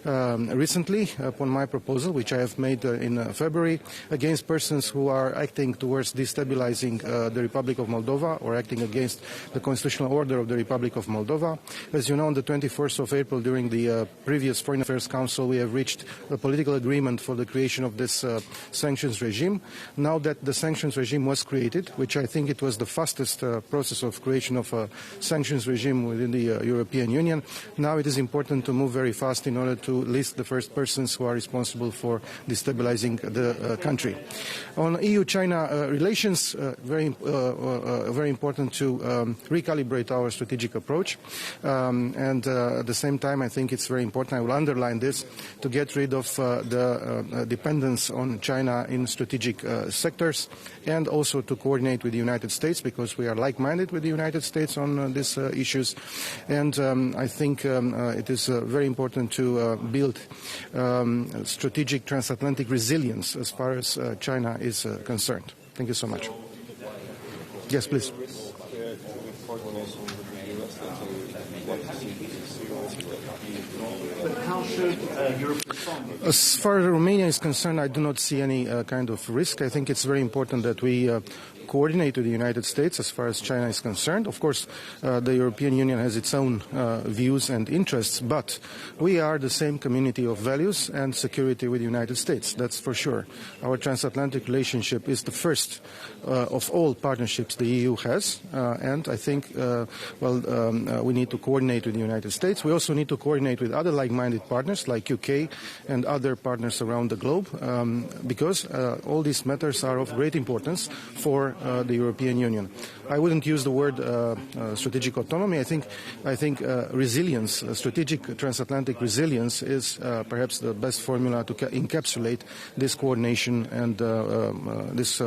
recently upon my proposal, which I have made in February, against persons who are acting towards destabilizing the Republic of Moldova or acting against the constitutional order of the Republic of Moldova. As you know, on the 24th of April, during the previous Foreign Affairs Council, we have reached a political agreement for the creation of this sanctions regime. Now that the sanctions regime was created, which I think it was the fastest process of creation of a sanctions regime within the European Union, now it is important to move very fast in order to list the first persons who are responsible for destabilizing the country. On EU-China relations, very important to recalibrate our strategic approach, and at the same time I think it's very important, I will underline this, to get rid of the dependence on China in strategic sectors, and also to coordinate with the United States, because we are like-minded with the United States on these issues, and I think it is very important to build strategic transatlantic resilience as far as China is concerned. Thank you so much. Yes, please. As far as Romania is concerned, I do not see any kind of risk. I think it's very important that we coordinate with the United States as far as China is concerned. Of course, the European Union has its own views and interests, but we are the same community of values and security with the United States, that's for sure. Our transatlantic relationship is the first of all partnerships the EU has, and I think, we need to coordinate with the United States. We also need to coordinate with other like-minded partners like UK and other partners around the globe, because all these matters are of great importance for the European Union. I wouldn't use the word strategic autonomy. I think resilience, strategic transatlantic resilience, is perhaps the best formula to encapsulate this coordination and this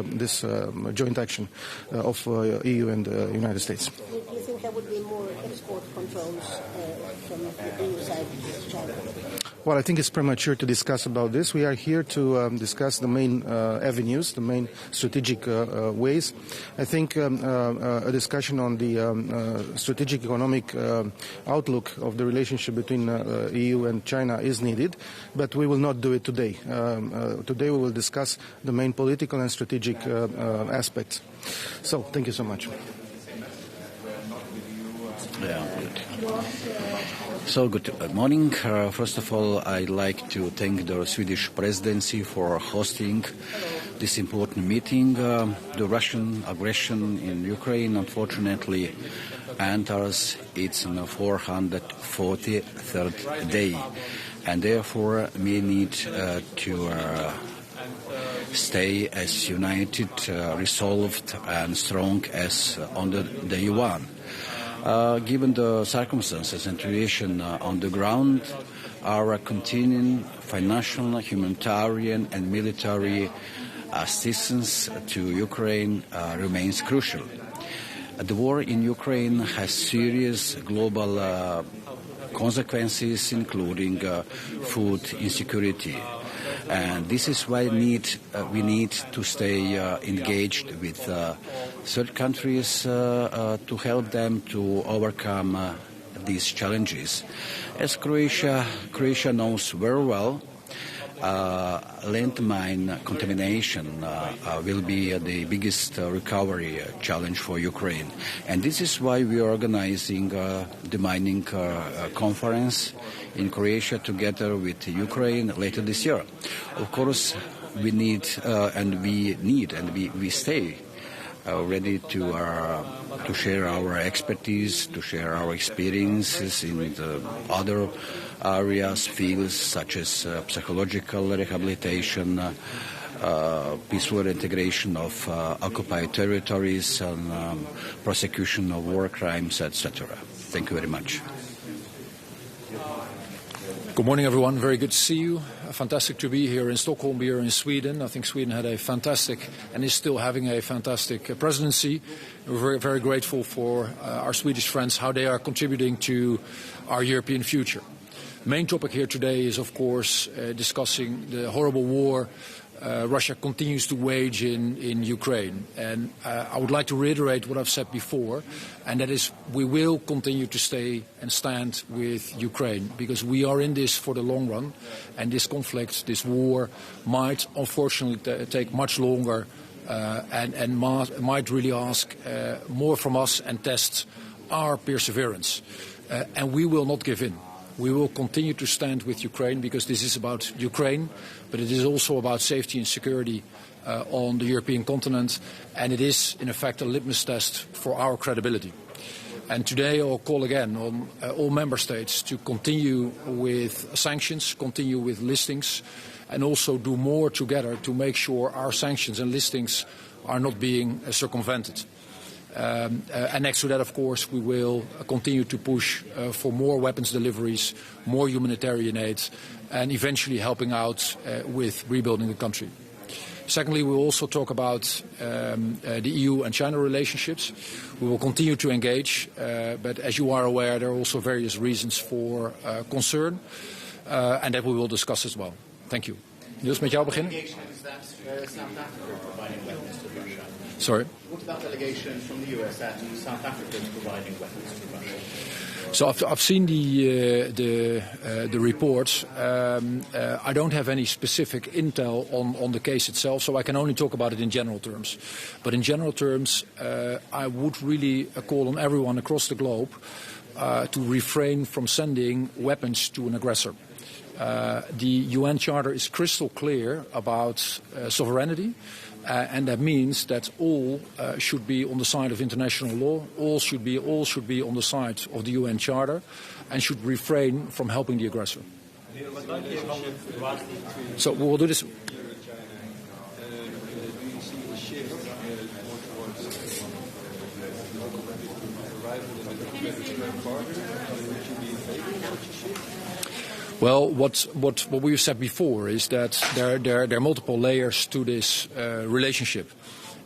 joint action of EU and the United States. Do you think there would be more export controls from the EU side to China? Well, I think it's premature to discuss about this. We are here to discuss the main avenues, the main strategic ways. I think a discussion on the strategic economic outlook of the relationship between EU and China is needed, but we will not do it today. Today we will discuss the main political and strategic aspects. So, thank you so much. Yeah. So, good morning. First of all, I'd like to thank the Swedish presidency for hosting this important meeting. The Russian aggression in Ukraine, unfortunately, enters its 443rd day, and therefore we need to stay as united, resolved, and strong as on the day one. Given the circumstances and situation on the ground, our continuing financial, humanitarian and military assistance to Ukraine remains crucial. The war in Ukraine has serious global consequences, including food insecurity. And this is why we need to stay engaged with third countries to help them to overcome these challenges. As Croatia knows very well, landmine contamination will be the biggest recovery challenge for Ukraine. And this is why we are organizing the mining conference in Croatia together with Ukraine later this year. Of course, we stay ready to share our expertise, to share our experiences in the other areas, fields such as psychological rehabilitation, peaceful integration of occupied territories, and prosecution of war crimes, etc. Thank you very much. Good morning, everyone. Very good to see you. Fantastic to be here in Stockholm, here in Sweden. I think Sweden had a fantastic, and is still having a fantastic presidency. We're very, very grateful for our Swedish friends, how they are contributing to our European future. The main topic here today is, of course, discussing the horrible war Russia continues to wage in Ukraine. And I would like to reiterate what I've said before, and that is we will continue to stay and stand with Ukraine, because we are in this for the long run, and this conflict, this war, might unfortunately take much longer and might really ask more from us and test our perseverance. And we will not give in. We will continue to stand with Ukraine, because this is about Ukraine, but it is also about safety and security on the European continent, and it is, in effect, a litmus test for our credibility. And today I'll call again on all member states to continue with sanctions, continue with listings, and also do more together to make sure our sanctions and listings are not being circumvented. And next to that, of course, we will continue to push for more weapons deliveries, more humanitarian aid, and eventually helping out with rebuilding the country. Secondly, we will also talk about the EU and China relationships. We will continue to engage, but as you are aware, there are also various reasons for concern, and that we will discuss as well. Thank you. Niels, met jou beginnen. Sorry? What about delegations from the US and South Africa providing weapons to Russia? So I've seen the reports. I don't have any specific intel on the case itself, so I can only talk about it in general terms. But in general terms, I would really call on everyone across the globe to refrain from sending weapons to an aggressor. The UN Charter is crystal clear about sovereignty. And that means that all should be on the side of international law. All should be on the side of the UN Charter, and should refrain from helping the aggressor. So we'll do this. Well, what we've said before is that there are multiple layers to this relationship,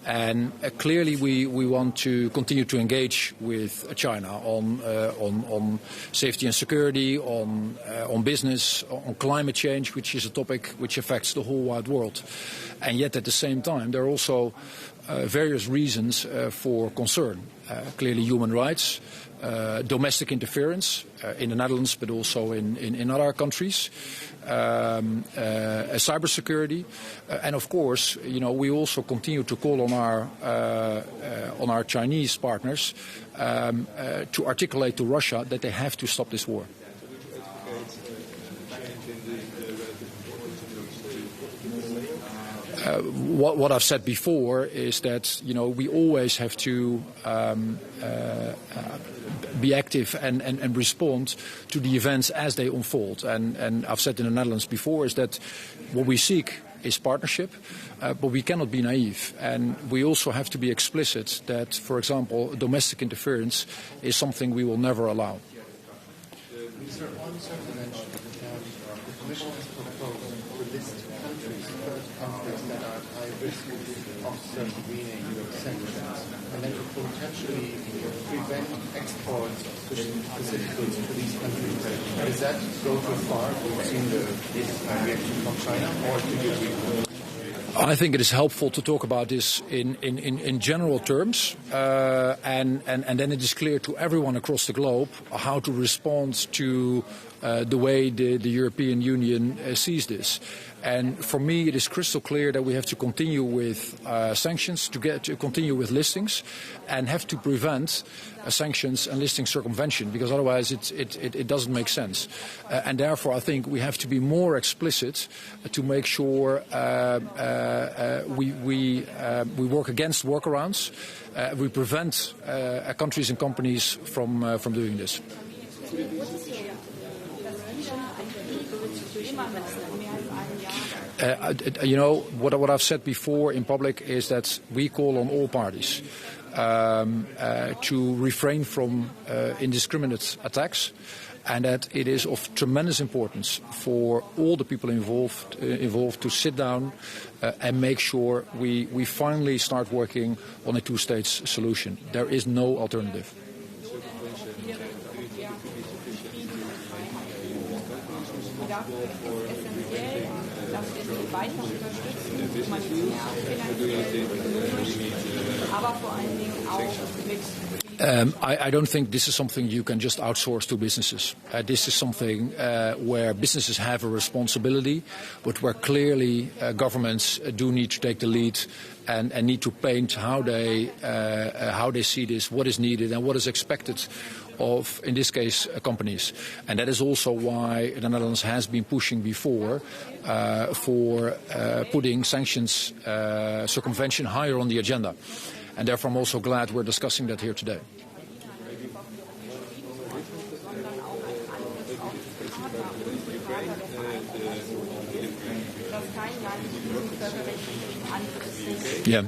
And clearly we want to continue to engage with China on safety and security, on business, on climate change, which is a topic which affects the whole wide world. And yet at the same time there are also various reasons for concern. Clearly human rights, domestic interference in the Netherlands but also in other countries, cybersecurity, and of course, we also continue to call on our Chinese partners to articulate to Russia that they have to stop this war. What I've said before is that we always have to be active and respond to the events as they unfold. And I've said in the Netherlands before is that what we seek is partnership, but we cannot be naive. And we also have to be explicit that, for example, domestic interference is something we will never allow. Mr. Onser mentioned the Commission has proposed to list countries, third countries that are at high risk of intervening sanctions, and then to potentially prevent exports of specific goods to these countries. Does that go too far? We've seen the reaction from China, or do you agree? I think it is helpful to talk about this in general terms, and then it is clear to everyone across the globe how to respond to the way the European Union sees this. And for me, it is crystal clear that we have to continue with sanctions, to continue with listings, and have to prevent sanctions and listing circumvention, because otherwise it doesn't make sense. And therefore, I think we have to be more explicit to make sure we work against workarounds, we prevent countries and companies from doing this. What I've said before in public is that we call on all parties to refrain from indiscriminate attacks, and that it is of tremendous importance for all the people involved to sit down and make sure we finally start working on a two-state solution. There is no alternative. I don't think this is something you can just outsource to businesses. This is something where businesses have a responsibility, but where clearly governments do need to take the lead and need to paint how they see this, what is needed and what is expected of, in this case, companies. And that is also why the Netherlands has been pushing before for putting sanctions circumvention higher on the agenda. And therefore I'm also glad we're discussing that here today. Yeah.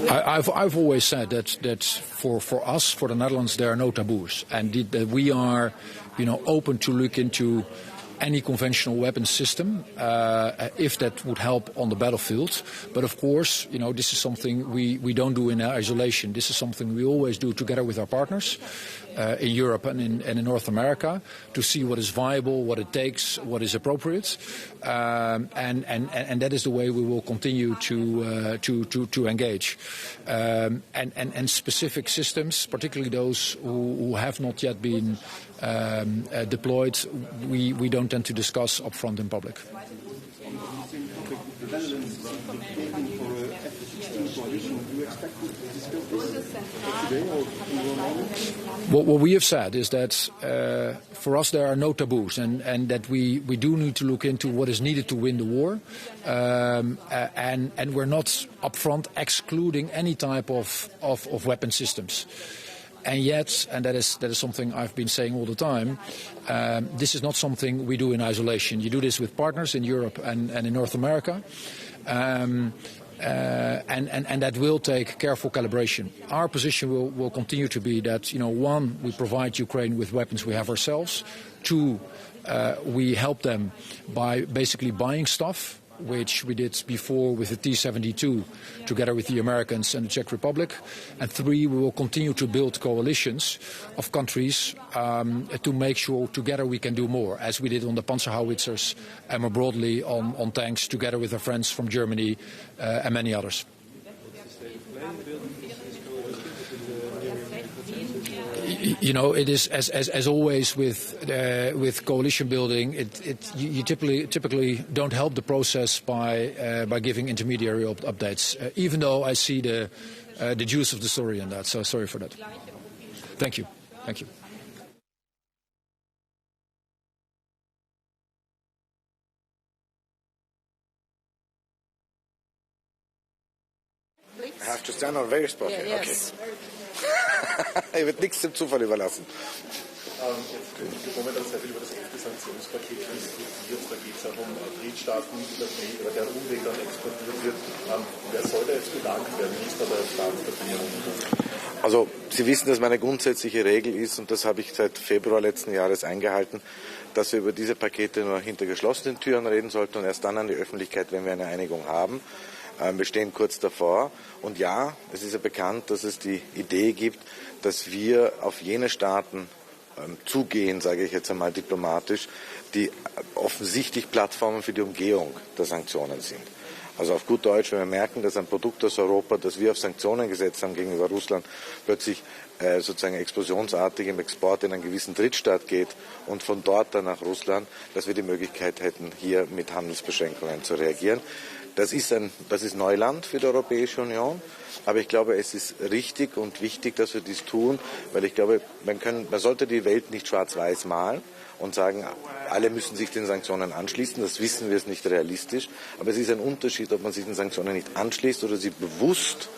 I've always said that for us, for the Netherlands, there are no taboos, and that we are, open to look into any conventional weapons system if that would help on the battlefield. But of course, this is something we don't do in isolation. This is something we always do together with our partners in Europe and in North America to see what is viable, what it takes, what is appropriate, and that is the way we will continue to engage. And specific systems, particularly those who have not yet been deployed, we don't tend to discuss upfront in public. What we have said is that for us there are no taboos, and that we do need to look into what is needed to win the war, and we're not upfront excluding any type of weapon systems. And yet, and that is something I've been saying all the time, this is not something we do in isolation. You do this with partners in Europe and in North America. And that will take careful calibration. Our position will continue to be that, one, we provide Ukraine with weapons we have ourselves. Two, We help them by basically buying stuff, which we did before with the T-72 together with the Americans and the Czech Republic. And 3, we will continue to build coalitions of countries to make sure together we can do more, as we did on the Panzerhowitzers and more broadly on tanks together with our friends from Germany and many others. You know, it is as always with coalition building. You typically don't help the process by giving intermediary updates. Even though I see the juice of the story in that. So sorry for that. Thank you. Thank you. I have to stand on very spot. Yeah, yes. Okay. Er wird nichts dem Zufall überlassen. Jetzt wird momentan sehr viel über das 11. Sanktionspaket diskutiert. Da geht es ja um Drittstaaten, über deren Umweg dann exportiert wird. Wer soll da jetzt belangt werden? Wie ist da der Stand der Dinge? Also Sie wissen, dass meine grundsätzliche Regel ist, und das habe ich seit Februar letzten Jahres eingehalten, dass wir über diese Pakete nur hinter geschlossenen Türen reden sollten und erst dann an die Öffentlichkeit, wenn wir eine Einigung haben. Wir stehen kurz davor. Und ja, es ist ja bekannt, dass es die Idee gibt, dass wir auf jene Staaten zugehen, sage ich jetzt einmal diplomatisch, die offensichtlich Plattformen für die Umgehung der Sanktionen sind. Also auf gut Deutsch, wenn wir merken, dass ein Produkt aus Europa, das wir auf Sanktionen gesetzt haben gegenüber Russland, plötzlich sozusagen explosionsartig im Export in einen gewissen Drittstaat geht und von dort dann nach Russland, dass wir die Möglichkeit hätten, hier mit Handelsbeschränkungen zu reagieren. Das ist Neuland für die Europäische Union, aber ich glaube, es ist richtig und wichtig, dass wir dies tun, weil ich glaube, man sollte die Welt nicht schwarz-weiß malen und sagen, alle müssen sich den Sanktionen anschließen. Das wissen wir, ist nicht realistisch. Aber es ist ein Unterschied, ob man sich den Sanktionen nicht anschließt oder sie bewusst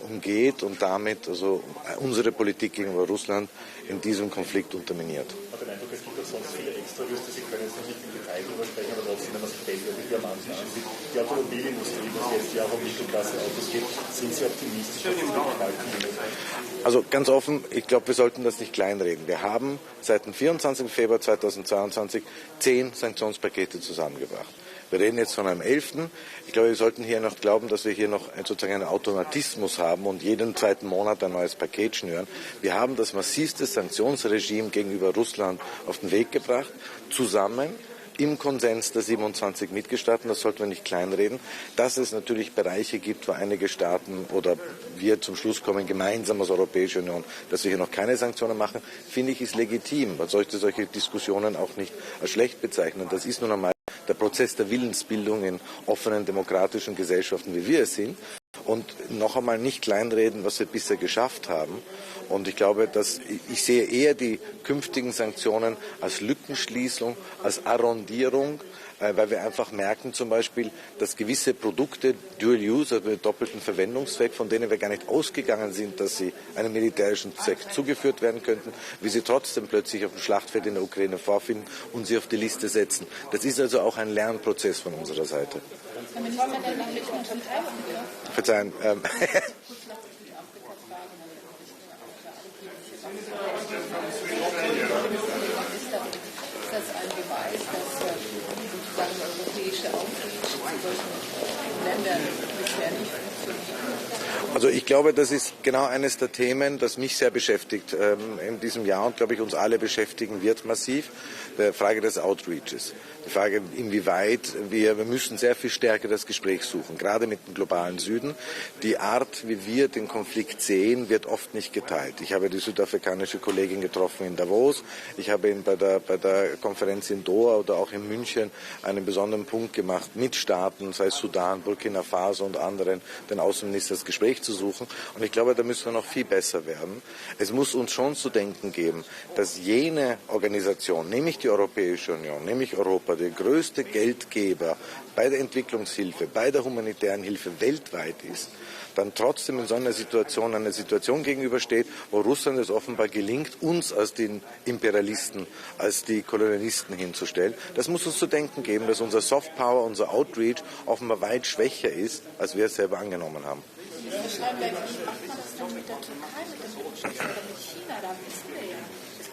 umgeht und damit also unsere Politik gegenüber Russland in diesem Konflikt unterminiert. Ich habe den Eindruck, es gibt auch sonst viele Extrawürste, Sie können jetzt noch nicht im Detail darüber sprechen, aber trotzdem, wenn man sich Belgien die Diamanten ansieht, die Automobilindustrie, wo es jetzt ja auch um Mittelklasse-Autos geht, sind Sie optimistisch, dass das gestalten wird? Also ganz offen, ich glaube, wir sollten das nicht kleinreden. Wir haben seit dem 24. Februar 2022 10 Sanktionspakete zusammengebracht. Wir reden jetzt von einem 11. Ich glaube, wir sollten hier noch glauben, dass wir hier noch sozusagen einen Automatismus haben und jeden zweiten Monat ein neues Paket schnüren. Wir haben das massivste Sanktionsregime gegenüber Russland auf den Weg gebracht, zusammen im Konsens der 27 Mitgliedstaaten, das sollten wir nicht kleinreden. Dass es natürlich Bereiche gibt, wo einige Staaten oder wir zum Schluss kommen, gemeinsam als Europäische Union, dass wir hier noch keine Sanktionen machen, finde ich, ist legitim. Man sollte solche Diskussionen auch nicht als schlecht bezeichnen. Das ist nun einmal der Prozess der Willensbildung in offenen demokratischen Gesellschaften, wie wir es sind. Und noch einmal nicht kleinreden, was wir bisher geschafft haben. Und ich glaube, ich sehe eher die künftigen Sanktionen als Lückenschließung, als Arrondierung, weil wir einfach merken zum Beispiel, dass gewisse Produkte Dual Use, also mit doppelten Verwendungszweck, von denen wir gar nicht ausgegangen sind, dass sie einem militärischen Zweck zugeführt werden könnten, wie sie trotzdem plötzlich auf dem Schlachtfeld in der Ukraine vorfinden und sie auf die Liste setzen. Das ist also auch ein Lernprozess von unserer Seite. Herr Minister, der noch mit Unterteilung, Verzeihen. Ist das ein Beweis, dass sozusagen europäische Outreach zu solchen Ländern bisher nicht funktioniert? Also ich glaube, das ist genau eines der Themen, das mich sehr beschäftigt in diesem Jahr und, glaube ich, uns alle beschäftigen wird massiv, die Frage des Outreaches. Die Frage, inwieweit wir müssen sehr viel stärker das Gespräch suchen, gerade mit dem globalen Süden. Die Art, wie wir den Konflikt sehen, wird oft nicht geteilt. Ich habe die südafrikanische Kollegin getroffen in Davos. Ich habe ihn bei der Konferenz in Doha oder auch in München einen besonderen Punkt gemacht, mit Staaten, sei es Sudan, Burkina Faso und anderen, den Außenminister das Gespräch zu suchen. Und ich glaube, da müssen wir noch viel besser werden. Es muss uns schon zu denken geben, dass jene Organisation, nämlich die Europäische Union, nämlich Europa, der größte Geldgeber bei der Entwicklungshilfe, bei der humanitären Hilfe weltweit ist, dann trotzdem in so einer Situation gegenübersteht, wo Russland es offenbar gelingt, uns als den Imperialisten, als die Kolonialisten hinzustellen. Das muss uns zu denken geben, dass unser Softpower, unser Outreach offenbar weit schwächer ist, als wir es selber angenommen haben. Herr Schreiber, wie macht man das denn mit der Türkei, mit dem Wirtschafts- oder mit China? Da wissen wir ja, es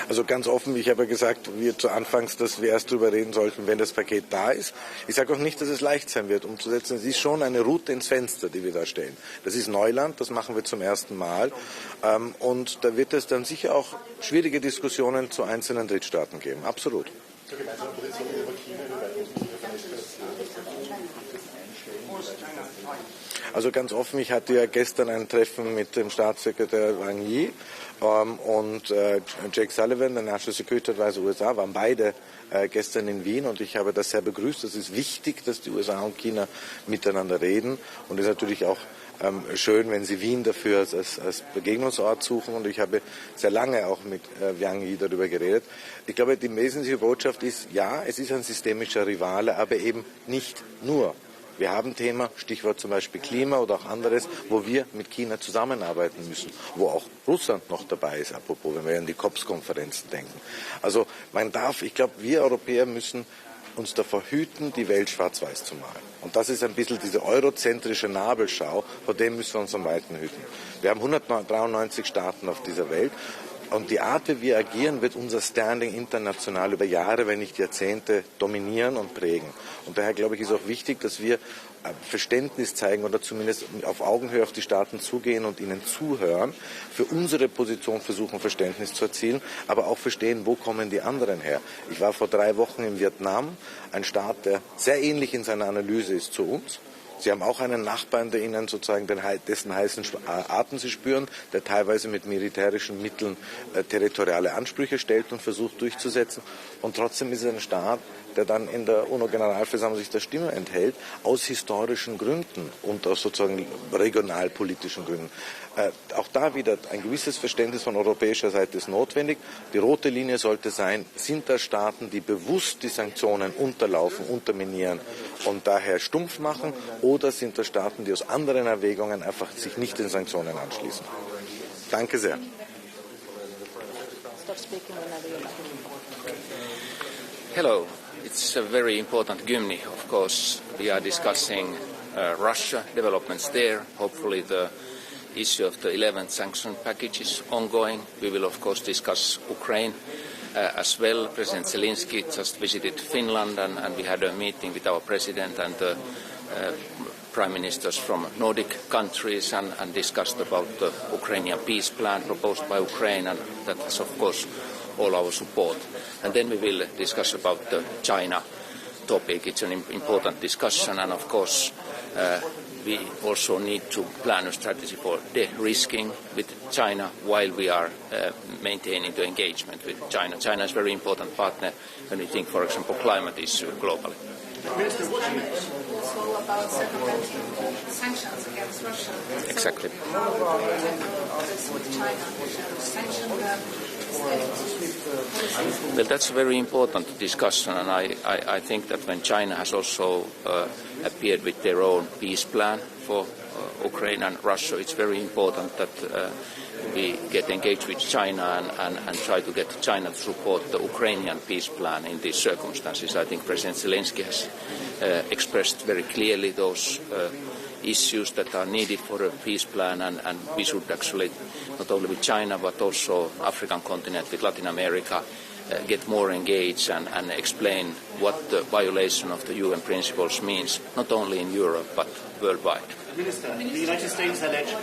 Also ganz offen, ich habe ja gesagt, dass wir erst darüber reden sollten, wenn das Paket da ist. Ich sage auch nicht, dass es leicht sein wird, umzusetzen. Es ist schon eine Route ins Fenster, die wir da stellen. Das ist Neuland, das machen wir zum ersten Mal. Und da wird es dann sicher auch schwierige Diskussionen zu einzelnen Drittstaaten geben. Absolut. Also ganz offen, ich hatte ja gestern ein Treffen mit dem Staatssekretär Wang Yi und Jake Sullivan, der National Security Advisor USA, waren beide gestern in Wien und ich habe das sehr begrüßt. Es ist wichtig, dass die USA und China miteinander reden und es ist natürlich auch schön, wenn Sie Wien dafür als Begegnungsort suchen und ich habe sehr lange auch mit Wang Yi darüber geredet. Ich glaube, die wesentliche Botschaft ist, ja, es ist ein systemischer Rivale, aber eben nicht nur. Wir haben Thema, Stichwort zum Beispiel Klima oder auch anderes, wo wir mit China zusammenarbeiten müssen, wo auch Russland noch dabei ist, apropos, wenn wir an die COPS-Konferenzen denken. Also ich glaube, wir Europäer müssen uns davor hüten, die Welt schwarz-weiß zu malen. Und das ist ein bisschen diese eurozentrische Nabelschau, vor dem müssen wir uns am meisten hüten. Wir haben 193 Staaten auf dieser Welt. Und die Art, wie wir agieren, wird unser Standing international über Jahre, wenn nicht Jahrzehnte, dominieren und prägen. Und daher, glaube ich, ist auch wichtig, dass wir Verständnis zeigen oder zumindest auf Augenhöhe auf die Staaten zugehen und ihnen zuhören, für unsere Position versuchen, Verständnis zu erzielen, aber auch verstehen, wo kommen die anderen her. Ich war vor 3 Wochen in Vietnam, ein Staat, der sehr ähnlich in seiner Analyse ist zu uns. Sie haben auch einen Nachbarn, der Ihnen sozusagen dessen heißen Atem Sie spüren, der teilweise mit militärischen Mitteln territoriale Ansprüche stellt und versucht durchzusetzen. Und trotzdem ist es ein Staat, der dann in der UNO-Generalversammlung sich der Stimme enthält, aus historischen Gründen und aus sozusagen regionalpolitischen Gründen. Auch da wieder ein gewisses Verständnis von europäischer Seite ist notwendig. Die rote Linie sollte sein, sind da Staaten, die bewusst die Sanktionen unterlaufen, unterminieren und daher stumpf machen, oder sind da Staaten, die aus anderen Erwägungen einfach sich nicht den Sanktionen anschließen? Danke sehr. Hello. It's a very important Gymni, of course. We are discussing Russia, developments there. Hopefully the issue of the 11th sanction package is ongoing. We will, of course, discuss Ukraine as well. President Zelensky just visited Finland and we had a meeting with our president and the prime ministers from Nordic countries and discussed about the Ukrainian peace plan proposed by Ukraine, and that has, of course, all our support. And then we will discuss about the China topic. It's an important discussion, and of course we also need to plan a strategy for de-risking with China while we are maintaining the engagement with China. China is a very important partner when we think, for example, climate issue globally. Minister, it's all about circumventing sanctions against Russia. Exactly. Well, that's a very important discussion, and I think that when China has also appeared with their own peace plan for Ukraine and Russia, it's very important that we get engaged with China and try to get China to support the Ukrainian peace plan in these circumstances. I think President Zelensky has expressed very clearly those issues that are needed for a peace plan, and we should actually, not only with China but also African continent, with Latin America, get more engaged and explain what the violation of the UN principles means, not only in Europe but worldwide. Minister, the United States alleged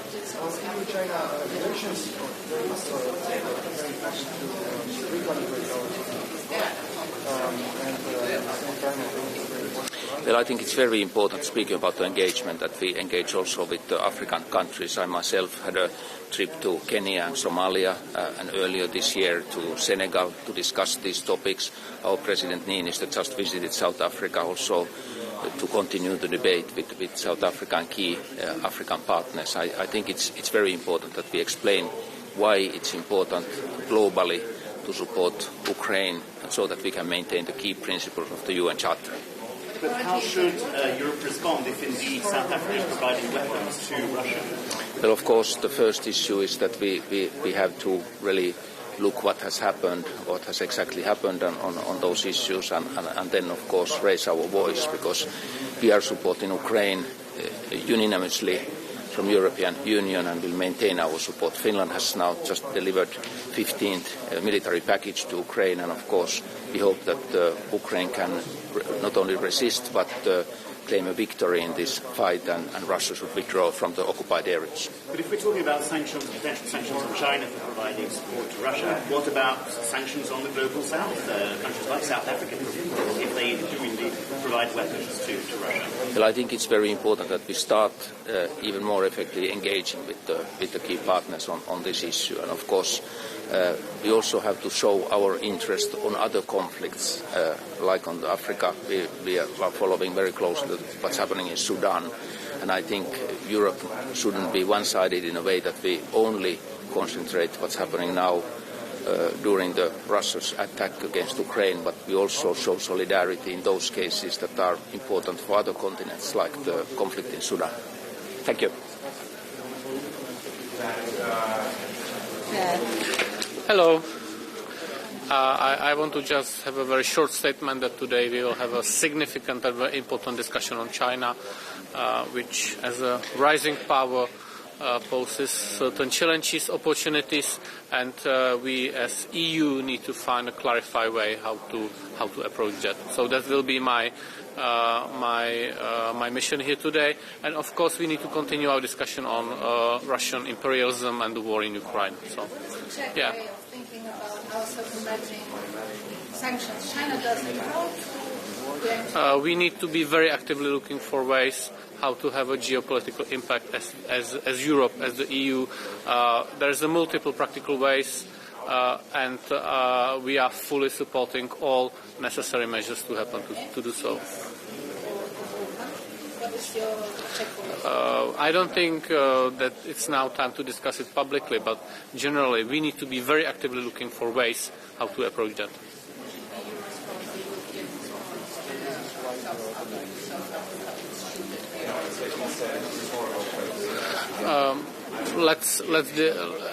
Well, I think it's very important, speaking about the engagement, that we engage also with the African countries. I myself had a trip to Kenya and Somalia and earlier this year to Senegal to discuss these topics. Our President Niinistö just visited South Africa also to continue the debate with South Africa and key African partners. I think it's very important that we explain why it's important globally to support Ukraine so that we can maintain the key principles of the UN Charter. But how should Europe respond if indeed South Africa is providing weapons to Russia? Well, of course, the first issue is that we have to really look what has happened, what has exactly happened on those issues, and then, of course, raise our voice, because we are supporting Ukraine unanimously European Union and will maintain our support. Finland has now just delivered 15th military package to Ukraine, and of course we hope that Ukraine can not only resist but claim a victory in this fight, and Russia should withdraw from the occupied areas. But if we're talking about sanctions, potential sanctions on China for providing support to Russia, what about sanctions on the global south, countries like South Africa, if they do indeed provide weapons to Russia? Well, I think it's very important that we start even more effectively engaging with the key partners on this issue, and of course we also have to show our interest on other conflicts, like on Africa. We are following very closely what's happening in Sudan, and I think Europe shouldn't be one-sided in a way that we only concentrate what's happening now during the Russia's attack against Ukraine, but we also show solidarity in those cases that are important for other continents, like the conflict in Sudan. Thank you. Hello. I want to just have a very short statement that today we will have a significant and very important discussion on China, which as a rising power poses certain challenges, opportunities, and we as EU need to find a clarified way how to approach that. So that will be my mission here today, and of course we need to continue our discussion on Russian imperialism and the war in Ukraine. So, yeah. Way of thinking about how circumventing sanctions. China doesn't. We need to be very actively looking for ways how to have a geopolitical impact as Europe, as the EU. There is a multiple practical ways, and we are fully supporting all necessary measures to happen to do so. What is your check? I don't think that it's now time to discuss it publicly, but generally we need to be very actively looking for ways how to approach that.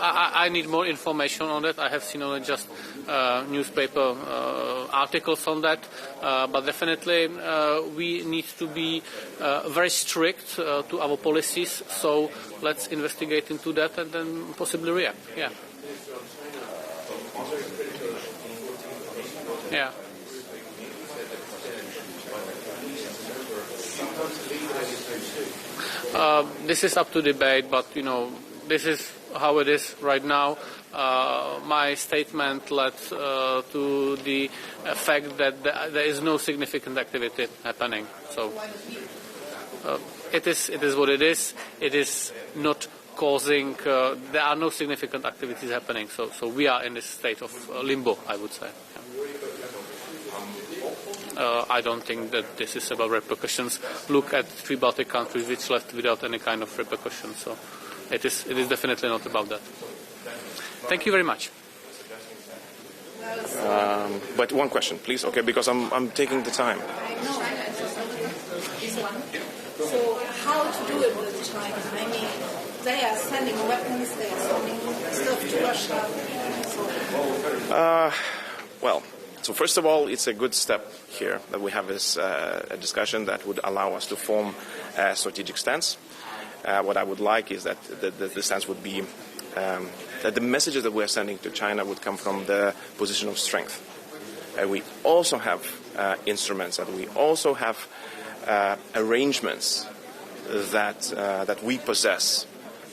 I need more information on that. I have seen only just newspaper articles on that, but definitely we need to be very strict to our policies. So let's investigate into that and then possibly react. Yeah. Yeah. This is up to debate, but this is how it is right now. My statement led to the fact that there is no significant activity happening. So it is what it is. It is not causing. There are no significant activities happening. So we are in this state of limbo, I would say. I don't think that this is about repercussions. Look at 3 Baltic countries which left without any kind of repercussions. So it is definitely not about that. Thank you very much. But one question, please, okay, because I'm taking the time. So how to do it with China? I mean, they are sending weapons, they are sending stuff to Russia. Well, so first of all, it's a good step here that we have this a discussion that would allow us to form a strategic stance. What I would like is that the stance would be that the messages that we are sending to China would come from the position of strength. We also have instruments, and we also have arrangements that we possess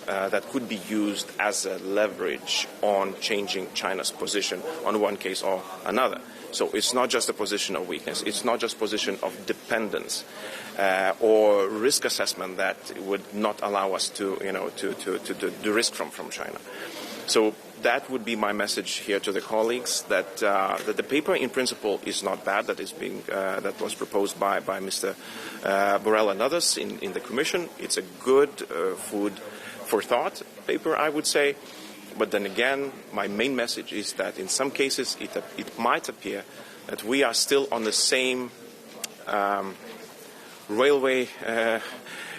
that could be used as a leverage on changing China's position on one case or another. So it's not just a position of weakness. It's not just a position of dependence or risk assessment that would not allow us to risk from China. So that would be my message here to the colleagues, that the paper in principle is not bad, that was proposed by Mr. Borrell and others in the Commission. It's a good food for thought paper, I would say. But then again, my main message is that in some cases it might appear that we are still on the same railway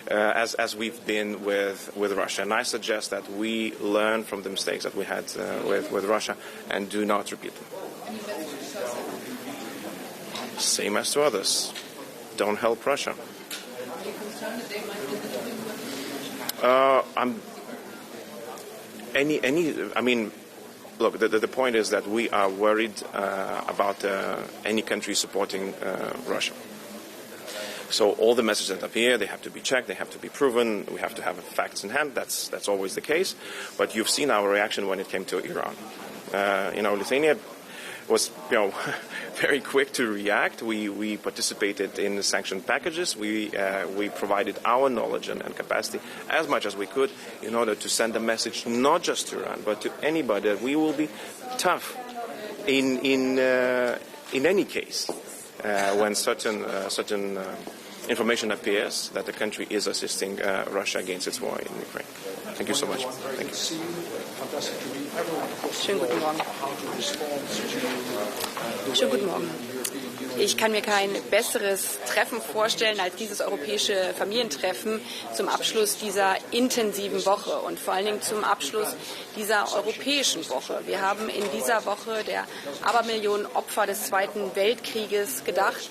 as we've been with Russia. And I suggest that we learn from the mistakes that we had with Russia and do not repeat them. Same as to others. Don't help Russia. Look, the point is that we are worried about any country supporting Russia. So all the messages that appear, they have to be checked, they have to be proven, we have to have facts in hand. That's always the case. But you've seen our reaction when it came to Iran. Lithuania was, very quick to react. We participated in the sanction packages. We provided our knowledge and capacity as much as we could in order to send a message not just to Iran but to anybody that we will be tough in any case when certain information appears that the country is assisting Russia against its war in Ukraine. Thank you so much. Thank you. Schönen guten Morgen. Schönen guten Morgen. Ich kann mir kein besseres Treffen vorstellen als dieses europäische Familientreffen zum Abschluss dieser intensiven Woche und vor allen Dingen zum Abschluss dieser europäischen Woche. Wir haben in dieser Woche der Abermillionen Opfer des Zweiten Weltkrieges gedacht.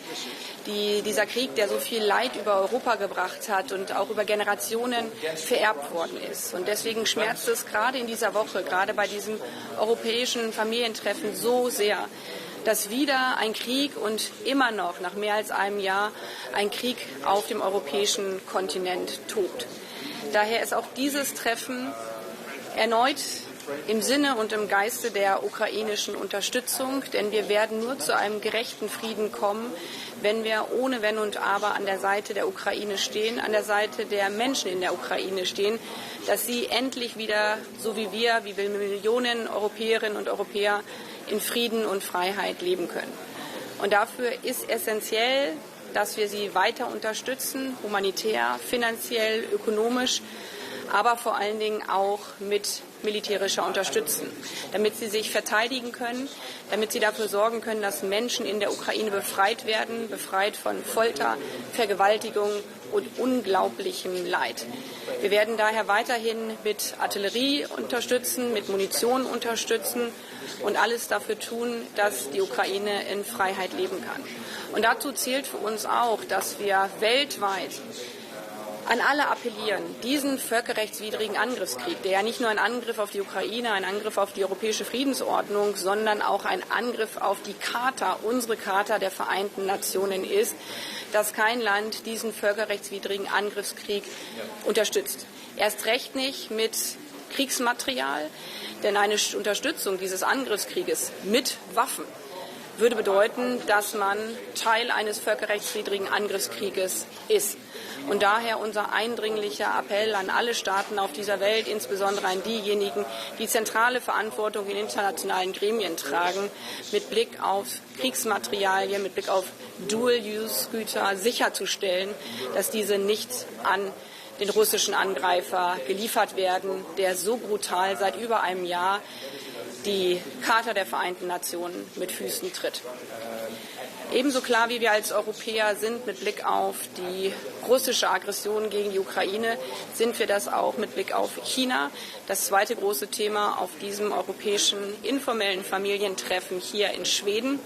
Dieser Krieg, der so viel Leid über Europa gebracht hat und auch über Generationen vererbt worden ist. Und deswegen schmerzt es gerade in dieser Woche, gerade bei diesem europäischen Familientreffen so sehr, dass wieder ein Krieg und immer noch nach mehr als einem Jahr ein Krieg auf dem europäischen Kontinent tobt. Daher ist auch dieses Treffen erneut im Sinne und im Geiste der ukrainischen Unterstützung, denn wir werden nur zu einem gerechten Frieden kommen, wenn wir ohne Wenn und Aber an der Seite der Ukraine stehen, an der Seite der Menschen in der Ukraine stehen, dass sie endlich wieder, so wie wir Millionen Europäerinnen und Europäer, in Frieden und Freiheit leben können. Und dafür ist essentiell, dass wir sie weiter unterstützen, humanitär, finanziell, ökonomisch, aber vor allen Dingen auch mit militärischer Unterstützung, damit sie sich verteidigen können, damit sie dafür sorgen können, dass Menschen in der Ukraine befreit werden, befreit von Folter, Vergewaltigung und unglaublichem Leid. Wir werden daher weiterhin mit Artillerie unterstützen, mit Munition unterstützen und alles dafür tun, dass die Ukraine in Freiheit leben kann. Und dazu zählt für uns auch, dass wir weltweit an alle appellieren, diesen völkerrechtswidrigen Angriffskrieg, der ja nicht nur ein Angriff auf die Ukraine, ein Angriff auf die europäische Friedensordnung, sondern auch ein Angriff auf die Charta, unsere Charta der Vereinten Nationen ist, dass kein Land diesen völkerrechtswidrigen Angriffskrieg unterstützt. Erst recht nicht mit Kriegsmaterial, denn eine Unterstützung dieses Angriffskrieges mit Waffen würde bedeuten, dass man Teil eines völkerrechtswidrigen Angriffskrieges ist. Und daher unser eindringlicher Appell an alle Staaten auf dieser Welt, insbesondere an diejenigen, die zentrale Verantwortung in internationalen Gremien tragen, mit Blick auf Kriegsmaterialien, mit Blick auf Dual-Use-Güter sicherzustellen, dass diese nicht an den russischen Angreifer geliefert werden, der so brutal seit über einem Jahr die Charta der Vereinten Nationen mit Füßen tritt. Ebenso klar wie wir als Europäer sind mit Blick auf die russische Aggression gegen die Ukraine, sind wir das auch mit Blick auf China. Das zweite große Thema auf diesem europäischen informellen Familientreffen hier in Schweden.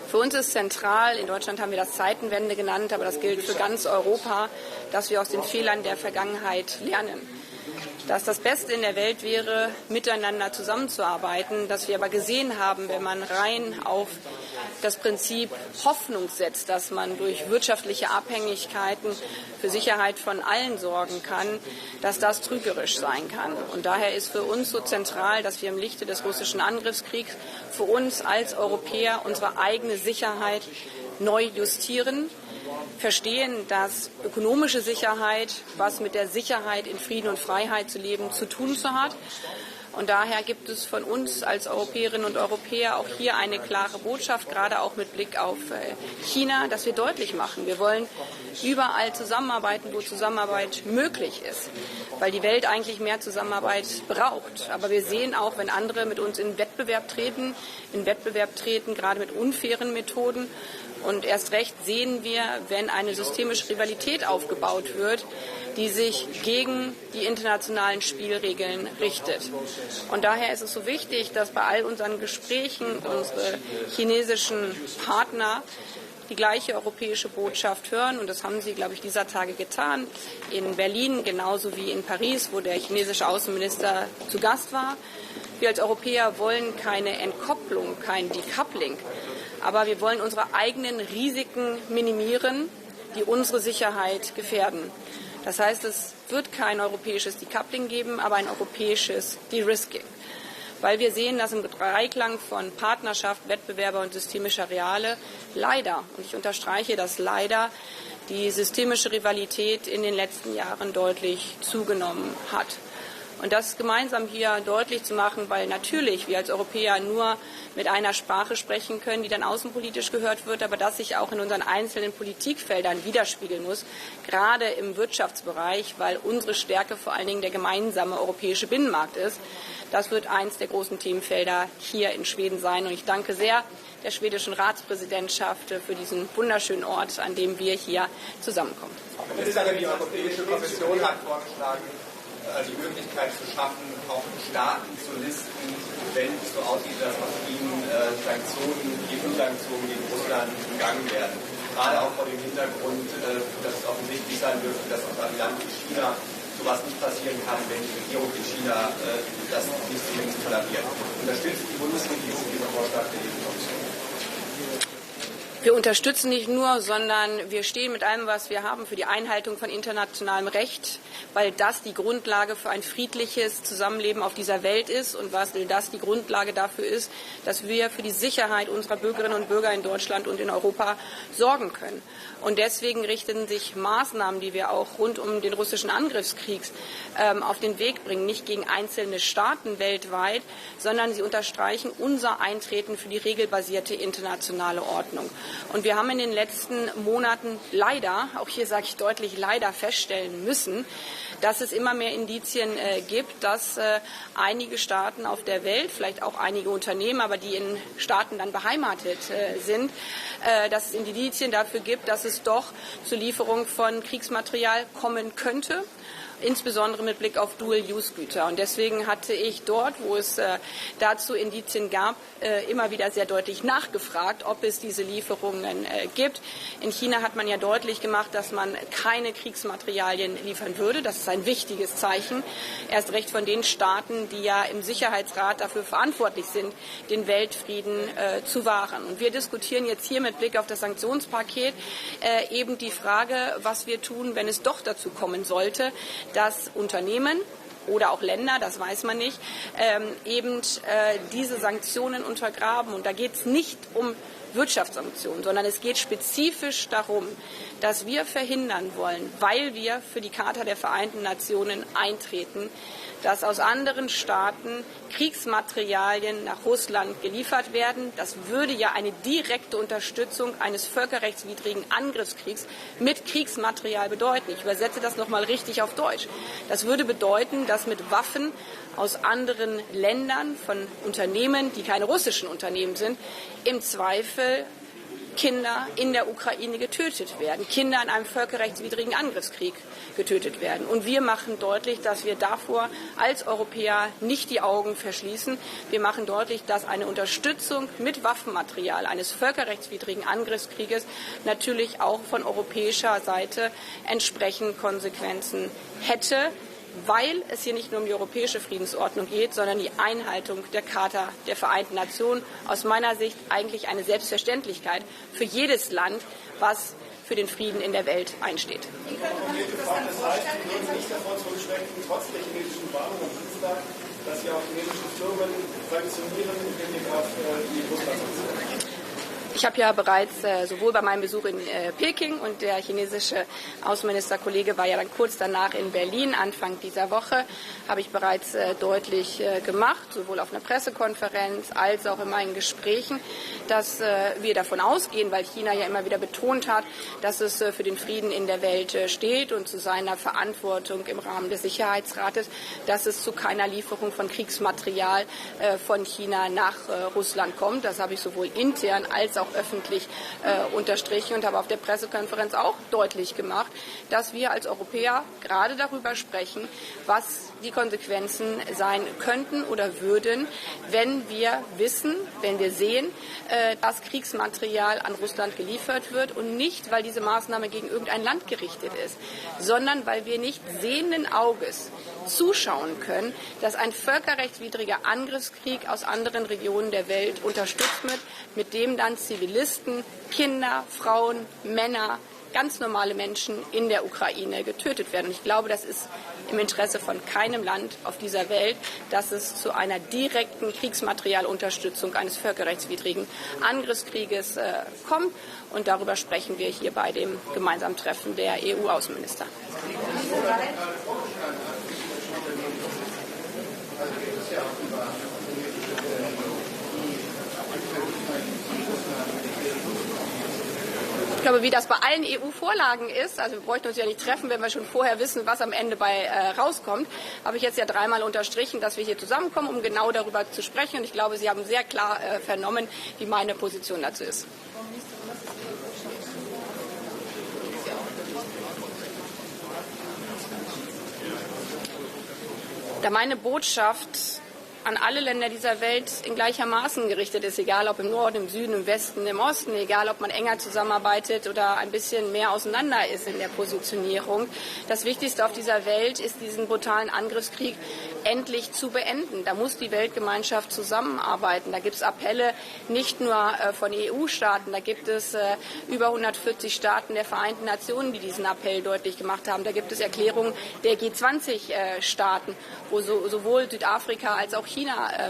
Für uns ist zentral, in Deutschland haben wir das Zeitenwende genannt, aber das gilt für ganz Europa, dass wir aus den Fehlern der Vergangenheit lernen. Dass das Beste in der Welt wäre, miteinander zusammenzuarbeiten, dass wir aber gesehen haben, wenn man rein auf das Prinzip Hoffnung setzt, dass man durch wirtschaftliche Abhängigkeiten für Sicherheit von allen sorgen kann, dass das trügerisch sein kann. Und daher ist für uns so zentral, dass wir im Lichte des russischen Angriffskriegs für uns als Europäer unsere eigene Sicherheit neu justieren, verstehen, dass ökonomische Sicherheit was mit der Sicherheit in Frieden und Freiheit zu leben zu tun hat. Und daher gibt es von uns als Europäerinnen und Europäer auch hier eine klare Botschaft, gerade auch mit Blick auf China, dass wir deutlich machen, wir wollen überall zusammenarbeiten, wo Zusammenarbeit möglich ist, weil die Welt eigentlich mehr Zusammenarbeit braucht. Aber wir sehen auch, wenn andere mit uns in Wettbewerb treten, gerade mit unfairen Methoden. Und erst recht sehen wir, wenn eine systemische Rivalität aufgebaut wird, die sich gegen die internationalen Spielregeln richtet. Und daher ist es so wichtig, dass bei all unseren Gesprächen unsere chinesischen Partner die gleiche europäische Botschaft hören. Und das haben sie, glaube ich, dieser Tage getan. In Berlin genauso wie in Paris, wo der chinesische Außenminister zu Gast war. Wir als Europäer wollen keine Entkopplung, kein Decoupling. Aber wir wollen unsere eigenen Risiken minimieren, die unsere Sicherheit gefährden. Das heißt, es wird kein europäisches Decoupling geben, aber ein europäisches De-Risking. Weil wir sehen, dass im Dreiklang von Partnerschaft, Wettbewerber und systemischer Reale leider, und ich unterstreiche das leider, die systemische Rivalität in den letzten Jahren deutlich zugenommen hat. Und das gemeinsam hier deutlich zu machen, weil natürlich wir als Europäer nur mit einer Sprache sprechen können, die dann außenpolitisch gehört wird, aber das sich auch in unseren einzelnen Politikfeldern widerspiegeln muss, gerade im Wirtschaftsbereich, weil unsere Stärke vor allen Dingen der gemeinsame europäische Binnenmarkt ist. Das wird eins der großen Themenfelder hier in Schweden sein. Und ich danke sehr der schwedischen Ratspräsidentschaft für diesen wunderschönen Ort, an dem wir hier zusammenkommen. Die Europäische Kommission hat vorgeschlagen, die Möglichkeit zu schaffen, auch Staaten zu listen, wenn es so aussieht, dass aus ihnen Sanktionen, EU-Sanktionen gegen Russland begangen werden. Gerade auch vor dem Hintergrund, dass es offensichtlich sein dürfte, dass auch ein Land wie China sowas nicht passieren kann, wenn die Regierung in China das nicht zumindest toleriert. Unterstützt die Bundesregierung diesen Vorschlag der EU-Kommission? Wir unterstützen nicht nur, sondern wir stehen mit allem, was wir haben, für die Einhaltung von internationalem Recht, weil das die Grundlage für ein friedliches Zusammenleben auf dieser Welt ist und weil das die Grundlage dafür ist, dass wir für die Sicherheit unserer Bürgerinnen und Bürger in Deutschland und in Europa sorgen können. Und deswegen richten sich Maßnahmen, die wir auch rund um den russischen Angriffskrieg auf den Weg bringen, nicht gegen einzelne Staaten weltweit, sondern sie unterstreichen unser Eintreten für die regelbasierte internationale Ordnung. Und wir haben in den letzten Monaten leider, auch hier sage ich deutlich leider, feststellen müssen, dass es immer mehr Indizien gibt, dass einige Staaten auf der Welt, vielleicht auch einige Unternehmen, aber die in Staaten dann beheimatet sind, dass es Indizien dafür gibt, dass es doch zur Lieferung von Kriegsmaterial kommen könnte. Insbesondere mit Blick auf Dual-Use-Güter. Und deswegen hatte ich dort, wo es dazu Indizien gab, immer wieder sehr deutlich nachgefragt, ob es diese Lieferungen gibt. In China hat man ja deutlich gemacht, dass man keine Kriegsmaterialien liefern würde. Das ist ein wichtiges Zeichen. Erst recht von den Staaten, die ja im Sicherheitsrat dafür verantwortlich sind, den Weltfrieden zu wahren. Und wir diskutieren jetzt hier mit Blick auf das Sanktionspaket eben die Frage, was wir tun, wenn es doch dazu kommen sollte, dass Unternehmen oder auch Länder, das weiß man nicht, diese Sanktionen untergraben. Und da geht es nicht um Wirtschaftssanktionen, sondern es geht spezifisch darum, dass wir verhindern wollen, weil wir für die Charta der Vereinten Nationen eintreten, dass aus anderen Staaten Kriegsmaterialien nach Russland geliefert werden. Das würde ja eine direkte Unterstützung eines völkerrechtswidrigen Angriffskriegs mit Kriegsmaterial bedeuten. Ich übersetze das nochmal richtig auf Deutsch. Das würde bedeuten, dass mit Waffen aus anderen Ländern von Unternehmen, die keine russischen Unternehmen sind, im Zweifel Kinder in der Ukraine getötet werden, Kinder in einem völkerrechtswidrigen Angriffskrieg getötet werden. Und wir machen deutlich, dass wir davor als Europäer nicht die Augen verschließen. Wir machen deutlich, dass eine Unterstützung mit Waffenmaterial eines völkerrechtswidrigen Angriffskrieges natürlich auch von europäischer Seite entsprechend Konsequenzen hätte, weil es hier nicht nur um die europäische Friedensordnung geht, sondern die Einhaltung der Charta der Vereinten Nationen. Aus meiner Sicht eigentlich eine Selbstverständlichkeit für jedes Land, was für den Frieden in der Welt einsteht. Das heißt, Sie würden nicht davon zurückschrecken, trotz der chinesischen Warnung am Dienstag, dass Sie auch chinesische Firmen sanktionieren in Blick auf die Russland-Sanktionen. Ich habe ja bereits sowohl bei meinem Besuch in Peking und der chinesische Außenministerkollege war ja dann kurz danach in Berlin, Anfang dieser Woche, habe ich bereits deutlich gemacht, sowohl auf einer Pressekonferenz als auch in meinen Gesprächen, dass wir davon ausgehen, weil China ja immer wieder betont hat, dass es für den Frieden in der Welt steht und zu seiner Verantwortung im Rahmen des Sicherheitsrates, dass es zu keiner Lieferung von Kriegsmaterial von China nach Russland kommt. Das habe ich sowohl intern als auch auch öffentlich unterstrichen und habe auf der Pressekonferenz auch deutlich gemacht, dass wir als Europäer gerade darüber sprechen, was die Konsequenzen sein könnten oder würden, wenn wir wissen, wenn wir sehen, dass Kriegsmaterial an Russland geliefert wird und nicht, weil diese Maßnahme gegen irgendein Land gerichtet ist, sondern weil wir nicht sehenden Auges zuschauen können, dass ein völkerrechtswidriger Angriffskrieg aus anderen Regionen der Welt unterstützt wird, mit dem dann Zivilisten, Kinder, Frauen, Männer, ganz normale Menschen in der Ukraine getötet werden. Ich glaube, das ist im Interesse von keinem Land auf dieser Welt, dass es zu einer direkten Kriegsmaterialunterstützung eines völkerrechtswidrigen Angriffskrieges kommt. Und darüber sprechen wir hier bei dem gemeinsamen Treffen der EU-Außenminister. Ich glaube, wie das bei allen EU-Vorlagen ist, also wir bräuchten uns ja nicht treffen, wenn wir schon vorher wissen, was am Ende bei rauskommt, habe ich jetzt ja dreimal unterstrichen, dass wir hier zusammenkommen, um genau darüber zu sprechen. Und ich glaube, Sie haben sehr klar vernommen, wie meine Position dazu ist. Da meine Botschaft an alle Länder dieser Welt in gleichermaßen gerichtet ist, egal ob im Norden, im Süden, im Westen, im Osten, egal ob man enger zusammenarbeitet oder ein bisschen mehr auseinander ist in der Positionierung. Das Wichtigste auf dieser Welt ist, diesen brutalen Angriffskrieg endlich zu beenden. Da muss die Weltgemeinschaft zusammenarbeiten. Da gibt es Appelle nicht nur von EU-Staaten, da gibt es über 140 Staaten der Vereinten Nationen, die diesen Appell deutlich gemacht haben. Da gibt es Erklärungen der G20-Staaten, wo sowohl Südafrika als auch China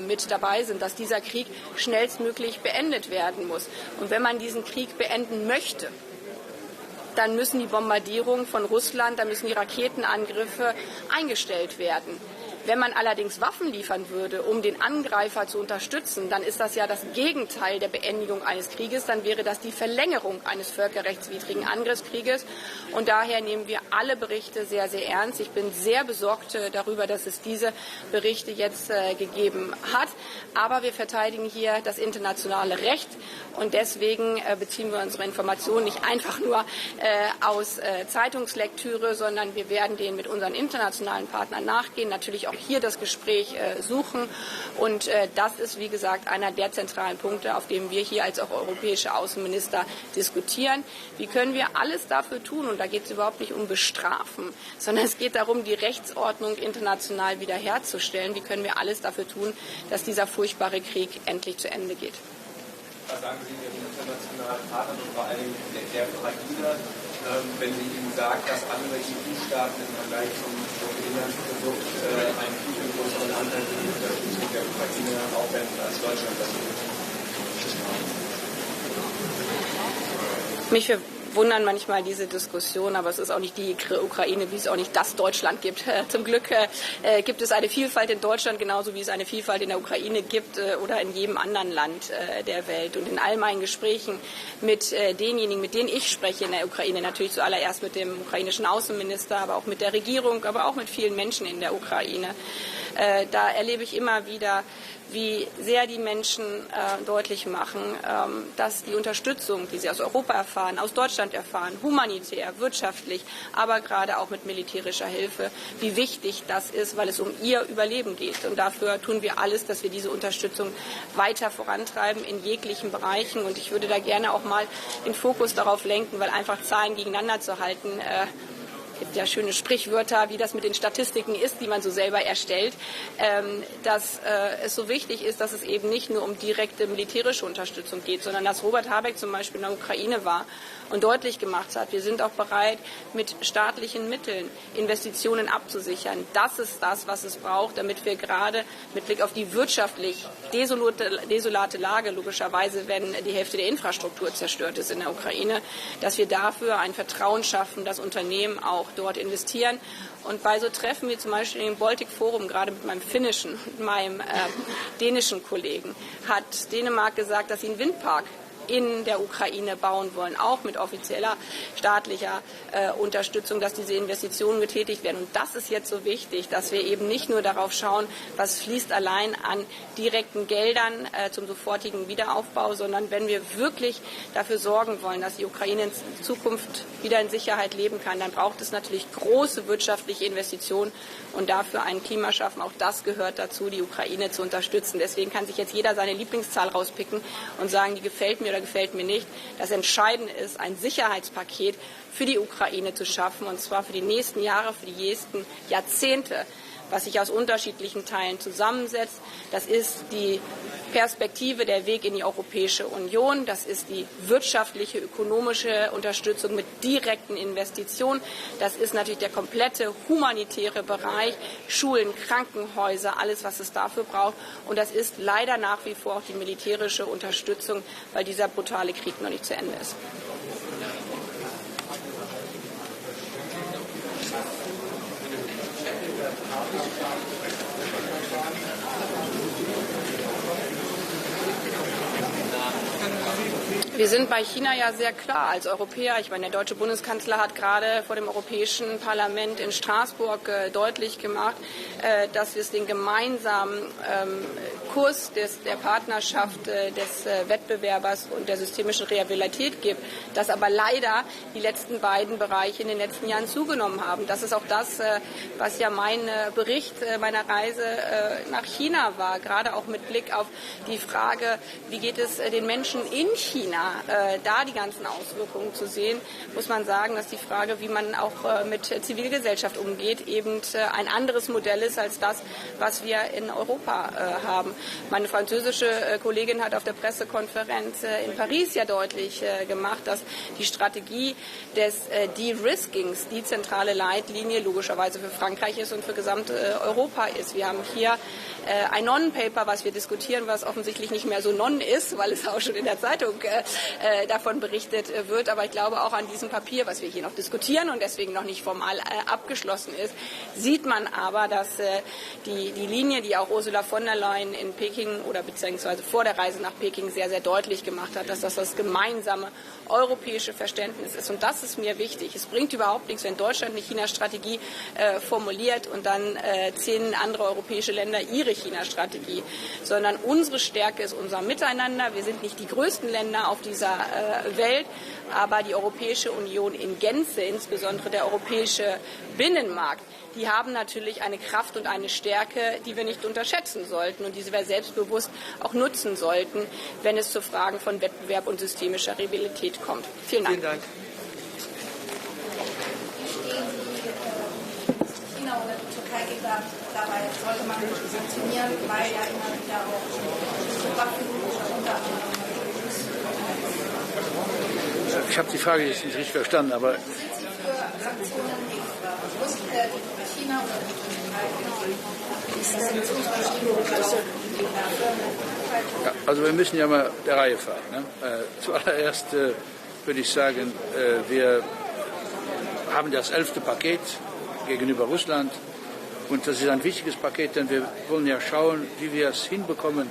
mit dabei sind, dass dieser Krieg schnellstmöglich beendet werden muss. Und wenn man diesen Krieg beenden möchte, dann müssen die Bombardierungen von Russland, dann müssen die Raketenangriffe eingestellt werden. Wenn man allerdings Waffen liefern würde, um den Angreifer zu unterstützen, dann ist das ja das Gegenteil der Beendigung eines Krieges. Dann wäre das die Verlängerung eines völkerrechtswidrigen Angriffskrieges. Und daher nehmen wir alle Berichte sehr, sehr ernst. Ich bin sehr besorgt darüber, dass es diese Berichte jetzt gegeben hat. Aber wir verteidigen hier das internationale Recht. Und deswegen beziehen wir unsere Informationen nicht einfach nur aus Zeitungslektüre, sondern wir werden denen mit unseren internationalen Partnern nachgehen, natürlich auch hier das Gespräch suchen. Und das ist, wie gesagt, einer der zentralen Punkte, auf dem wir hier als auch europäische Außenminister diskutieren. Wie können wir alles dafür tun? Und da geht es überhaupt nicht um Bestrafen, sondern es geht darum, die Rechtsordnung international wiederherzustellen. Wie können wir alles dafür tun, dass dieser furchtbare Krieg endlich zu Ende geht? Was sagen Sie Ihren internationalen Partnern und vor allem der Ukraine, wenn Sie ihnen sagen, dass andere EU-Staaten im Vergleich zum Inlandsprodukt einen viel größeren Anteil für die Unterstützung der Ukraine aufwenden als Deutschland das tut? Mich wundern manchmal diese Diskussion, aber es ist auch nicht die Ukraine, wie es auch nicht das Deutschland gibt. Zum Glück gibt es eine Vielfalt in Deutschland, genauso wie es eine Vielfalt in der Ukraine gibt oder in jedem anderen Land der Welt. Und in all meinen Gesprächen mit denjenigen, mit denen ich spreche in der Ukraine, natürlich zuallererst mit dem ukrainischen Außenminister, aber auch mit der Regierung, aber auch mit vielen Menschen in der Ukraine, da erlebe ich immer wieder, wie sehr die Menschen deutlich machen, dass die Unterstützung, die sie aus Europa erfahren, aus Deutschland erfahren, humanitär, wirtschaftlich, aber gerade auch mit militärischer Hilfe, wie wichtig das ist, weil es um ihr Überleben geht. Und dafür tun wir alles, dass wir diese Unterstützung weiter vorantreiben in jeglichen Bereichen. Und ich würde da gerne auch mal den Fokus darauf lenken, weil einfach Zahlen gegeneinander zu halten, es gibt ja schöne Sprichwörter, wie das mit den Statistiken ist, die man so selber erstellt, dass es so wichtig ist, dass es eben nicht nur um direkte militärische Unterstützung geht, sondern dass Robert Habeck zum Beispiel in der Ukraine war und deutlich gemacht hat, wir sind auch bereit, mit staatlichen Mitteln Investitionen abzusichern. Das ist das, was es braucht, damit wir gerade mit Blick auf die wirtschaftlich desolate Lage, logischerweise, wenn die Hälfte der Infrastruktur zerstört ist in der Ukraine, dass wir dafür ein Vertrauen schaffen, dass Unternehmen auch dort investieren. Und bei so Treffen wie zum Beispiel im Baltic Forum, gerade mit meinem finnischen und meinem dänischen Kollegen, hat Dänemark gesagt, dass sie einen Windpark in der Ukraine bauen wollen, auch mit offizieller staatlicher Unterstützung, dass diese Investitionen getätigt werden. Und das ist jetzt so wichtig, dass wir eben nicht nur darauf schauen, was fließt allein an direkten Geldern zum sofortigen Wiederaufbau, sondern wenn wir wirklich dafür sorgen wollen, dass die Ukraine in Zukunft wieder in Sicherheit leben kann, dann braucht es natürlich große wirtschaftliche Investitionen und dafür ein Klima schaffen. Auch das gehört dazu, die Ukraine zu unterstützen. Deswegen kann sich jetzt jeder seine Lieblingszahl rauspicken und sagen, die gefällt mir oder gefällt mir nicht. Das Entscheidende ist, ein Sicherheitspaket für die Ukraine zu schaffen, und zwar für die nächsten Jahre, für die nächsten Jahrzehnte, was sich aus unterschiedlichen Teilen zusammensetzt. Das ist die Perspektive, der Weg in die Europäische Union. Das ist die wirtschaftliche, ökonomische Unterstützung mit direkten Investitionen. Das ist natürlich der komplette humanitäre Bereich, Schulen, Krankenhäuser, alles, was es dafür braucht. Und das ist leider nach wie vor auch die militärische Unterstützung, weil dieser brutale Krieg noch nicht zu Ende ist. Wir sind bei China ja sehr klar als Europäer. Ich meine, der deutsche Bundeskanzler hat gerade vor dem Europäischen Parlament in Straßburg deutlich gemacht, dass es den gemeinsamen Kurs der Partnerschaft, des Wettbewerbers und der systemischen Reliabilität gibt, dass aber leider die letzten beiden Bereiche in den letzten Jahren zugenommen haben. Das ist auch das, was ja mein Bericht meiner Reise nach China war, gerade auch mit Blick auf die Frage, wie geht es den Menschen in China, da die ganzen Auswirkungen zu sehen, muss man sagen, dass die Frage, wie man auch mit Zivilgesellschaft umgeht, eben ein anderes Modell ist als das, was wir in Europa haben. Meine französische Kollegin hat auf der Pressekonferenz in Paris ja deutlich gemacht, dass die Strategie des De-Riskings die zentrale Leitlinie logischerweise für Frankreich ist und für Gesamteuropa ist. Wir haben hier ein Non-Paper, was wir diskutieren, was offensichtlich nicht mehr so non ist, weil es auch schon in der Zeitung davon berichtet wird. Aber ich glaube, auch an diesem Papier, was wir hier noch diskutieren und deswegen noch nicht formal abgeschlossen ist, sieht man aber, dass die Linie, die auch Ursula von der Leyen in Peking oder beziehungsweise vor der Reise nach Peking sehr, sehr deutlich gemacht hat, dass das gemeinsame europäische Verständnis ist. Und das ist mir wichtig. Es bringt überhaupt nichts, wenn Deutschland eine China-Strategie formuliert und dann 10 andere europäische Länder ihre China-Strategie, sondern unsere Stärke ist unser Miteinander. Wir sind nicht die größten Länder auf dieser Welt, aber die Europäische Union in Gänze, insbesondere der europäische Binnenmarkt, die haben natürlich eine Kraft und eine Stärke, die wir nicht unterschätzen sollten und die wir selbstbewusst auch nutzen sollten, wenn es zu Fragen von Wettbewerb und systemischer Reliabilität kommt. Vielen Dank. China oder die Türkei geht dabei, sollte man sanktionieren, weil ja immer wieder auch Waffen unter anderem. Ich habe die Frage jetzt nicht richtig verstanden, aber Sind Sie für Sanktionen gegen China oder die Türkei? ja, also wir müssen ja mal der Reihe fahren. Ne? Zuallererst würde ich sagen, wir haben das 11. Paket gegenüber Russland und das ist ein wichtiges Paket, denn wir wollen ja schauen, wie wir es hinbekommen,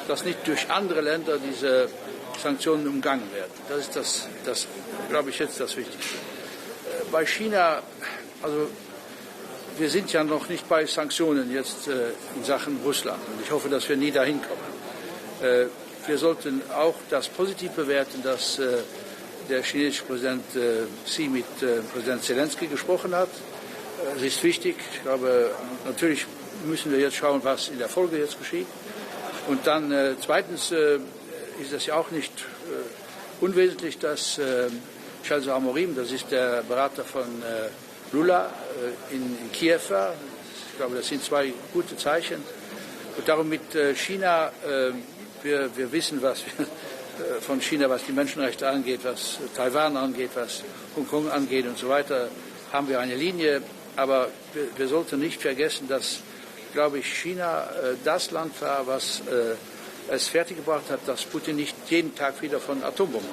dass nicht durch andere Länder diese Sanktionen umgangen werden. Das ist das glaube ich, jetzt das Wichtigste. Bei China, also wir sind ja noch nicht bei Sanktionen jetzt in Sachen Russland und ich hoffe, dass wir nie dahin kommen. Wir sollten auch das positiv bewerten, dass der chinesische Präsident Xi mit Präsident Zelensky gesprochen hat. Das ist wichtig. Ich glaube, natürlich müssen wir jetzt schauen, was in der Folge jetzt geschieht. Und dann zweitens ist es ja auch nicht unwesentlich, dass Chalzo Amorim, das ist der Berater von Lula, in Kiew war. Ich glaube, das sind 2 gute Zeichen. Und darum mit China, wir wissen, was wir von China, was die Menschenrechte angeht, was Taiwan angeht, was Hongkong angeht und so weiter, haben wir eine Linie. Aber wir sollten nicht vergessen, dass, glaube ich, China das Land war, was es fertiggebracht hat, dass Putin nicht jeden Tag wieder von Atombomben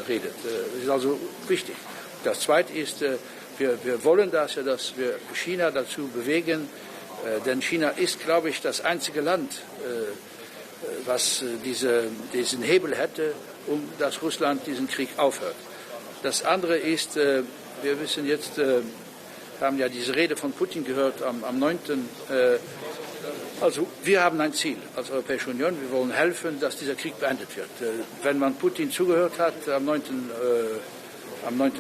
redet. Das ist also wichtig. Das Zweite ist, wir wollen das ja, dass wir China dazu bewegen, denn China ist, glaube ich, das einzige Land, was diesen Hebel hätte, um dass Russland diesen Krieg aufhört. Das andere ist, wir wissen jetzt, haben ja diese Rede von Putin gehört am 9. Also wir haben ein Ziel als Europäische Union. Wir wollen helfen, dass dieser Krieg beendet wird. Wenn man Putin zugehört hat am 9.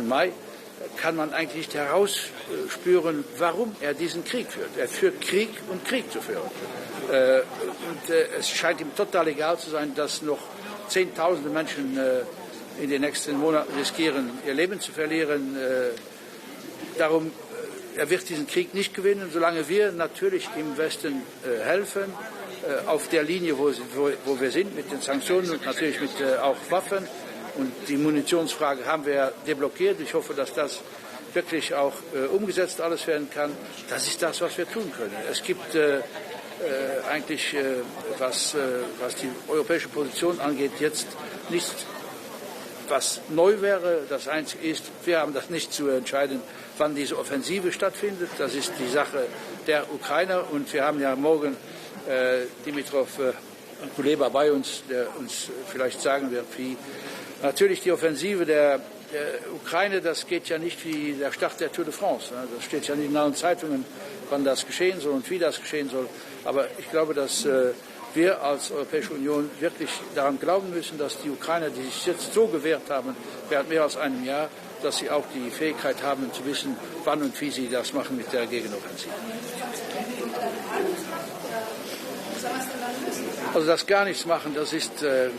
Mai, kann man eigentlich nicht herausspüren, warum er diesen Krieg führt. Er führt Krieg, um Krieg zu führen. Es scheint ihm total egal zu sein, dass noch Zehntausende Menschen in den nächsten Monaten riskieren, ihr Leben zu verlieren. Darum, er wird diesen Krieg nicht gewinnen, solange wir natürlich im Westen helfen, auf der Linie, wo wir sind, mit den Sanktionen und natürlich mit auch Waffen. Und die Munitionsfrage haben wir deblockiert. Ich hoffe, dass das wirklich auch umgesetzt alles werden kann. Das ist das, was wir tun können. Es gibt eigentlich, was die europäische Position angeht, jetzt nichts, was neu wäre. Das Einzige ist, wir haben das nicht zu entscheiden, wann diese Offensive stattfindet. Das ist die Sache der Ukrainer. Und wir haben ja morgen Dimitrov Kuleba bei uns, der uns vielleicht sagen wird, wie natürlich die Offensive der Ukraine, das geht ja nicht wie der Start der Tour de France. Das steht ja nicht in allen Zeitungen, wann das geschehen soll und wie das geschehen soll. Aber ich glaube, dass wir als Europäische Union wirklich daran glauben müssen, dass die Ukrainer, die sich jetzt so gewehrt haben, während mehr als einem Jahr, dass sie auch die Fähigkeit haben zu wissen, wann und wie sie das machen mit der Gegenoffensive. Also das gar nichts machen, das ist,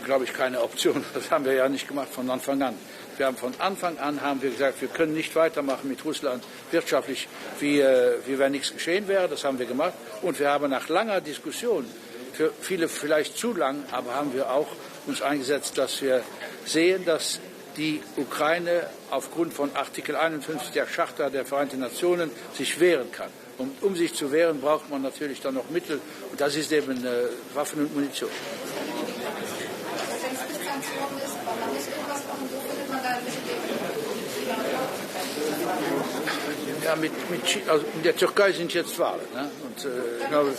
glaube ich, keine Option. Das haben wir ja nicht gemacht von Anfang an. Wir haben von Anfang an gesagt, wir können nicht weitermachen mit Russland wirtschaftlich, wie wenn nichts geschehen wäre. Das haben wir gemacht. Und wir haben nach langer Diskussion, für viele vielleicht zu lang, aber haben wir auch uns eingesetzt, dass wir sehen, dass die Ukraine aufgrund von Artikel 51 der Charta der Vereinten Nationen sich wehren kann. Und um sich zu wehren, braucht man natürlich dann noch Mittel. Und das ist eben Waffen und Munition. Ja, also in der Türkei sind jetzt Wahlen. Ne? Und ich glaube,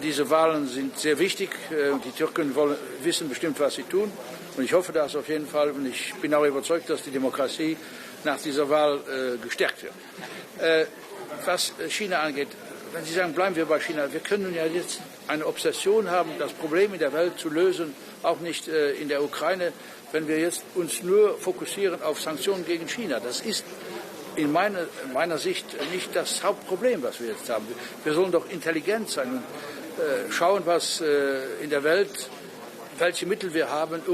diese Wahlen sind sehr wichtig. Die Türken wissen bestimmt, was sie tun. Und ich hoffe das auf jeden Fall. Und ich bin auch überzeugt, dass die Demokratie nach dieser Wahl gestärkt wird. Was China angeht, wenn Sie sagen, bleiben wir bei China, wir können ja jetzt eine Obsession haben, das Problem in der Welt zu lösen, auch nicht in der Ukraine, wenn wir jetzt uns nur fokussieren auf Sanktionen gegen China. Das ist in meiner Sicht nicht das Hauptproblem, was wir jetzt haben. Wir sollen doch intelligent sein und schauen, was in der Welt, welche Mittel wir haben, um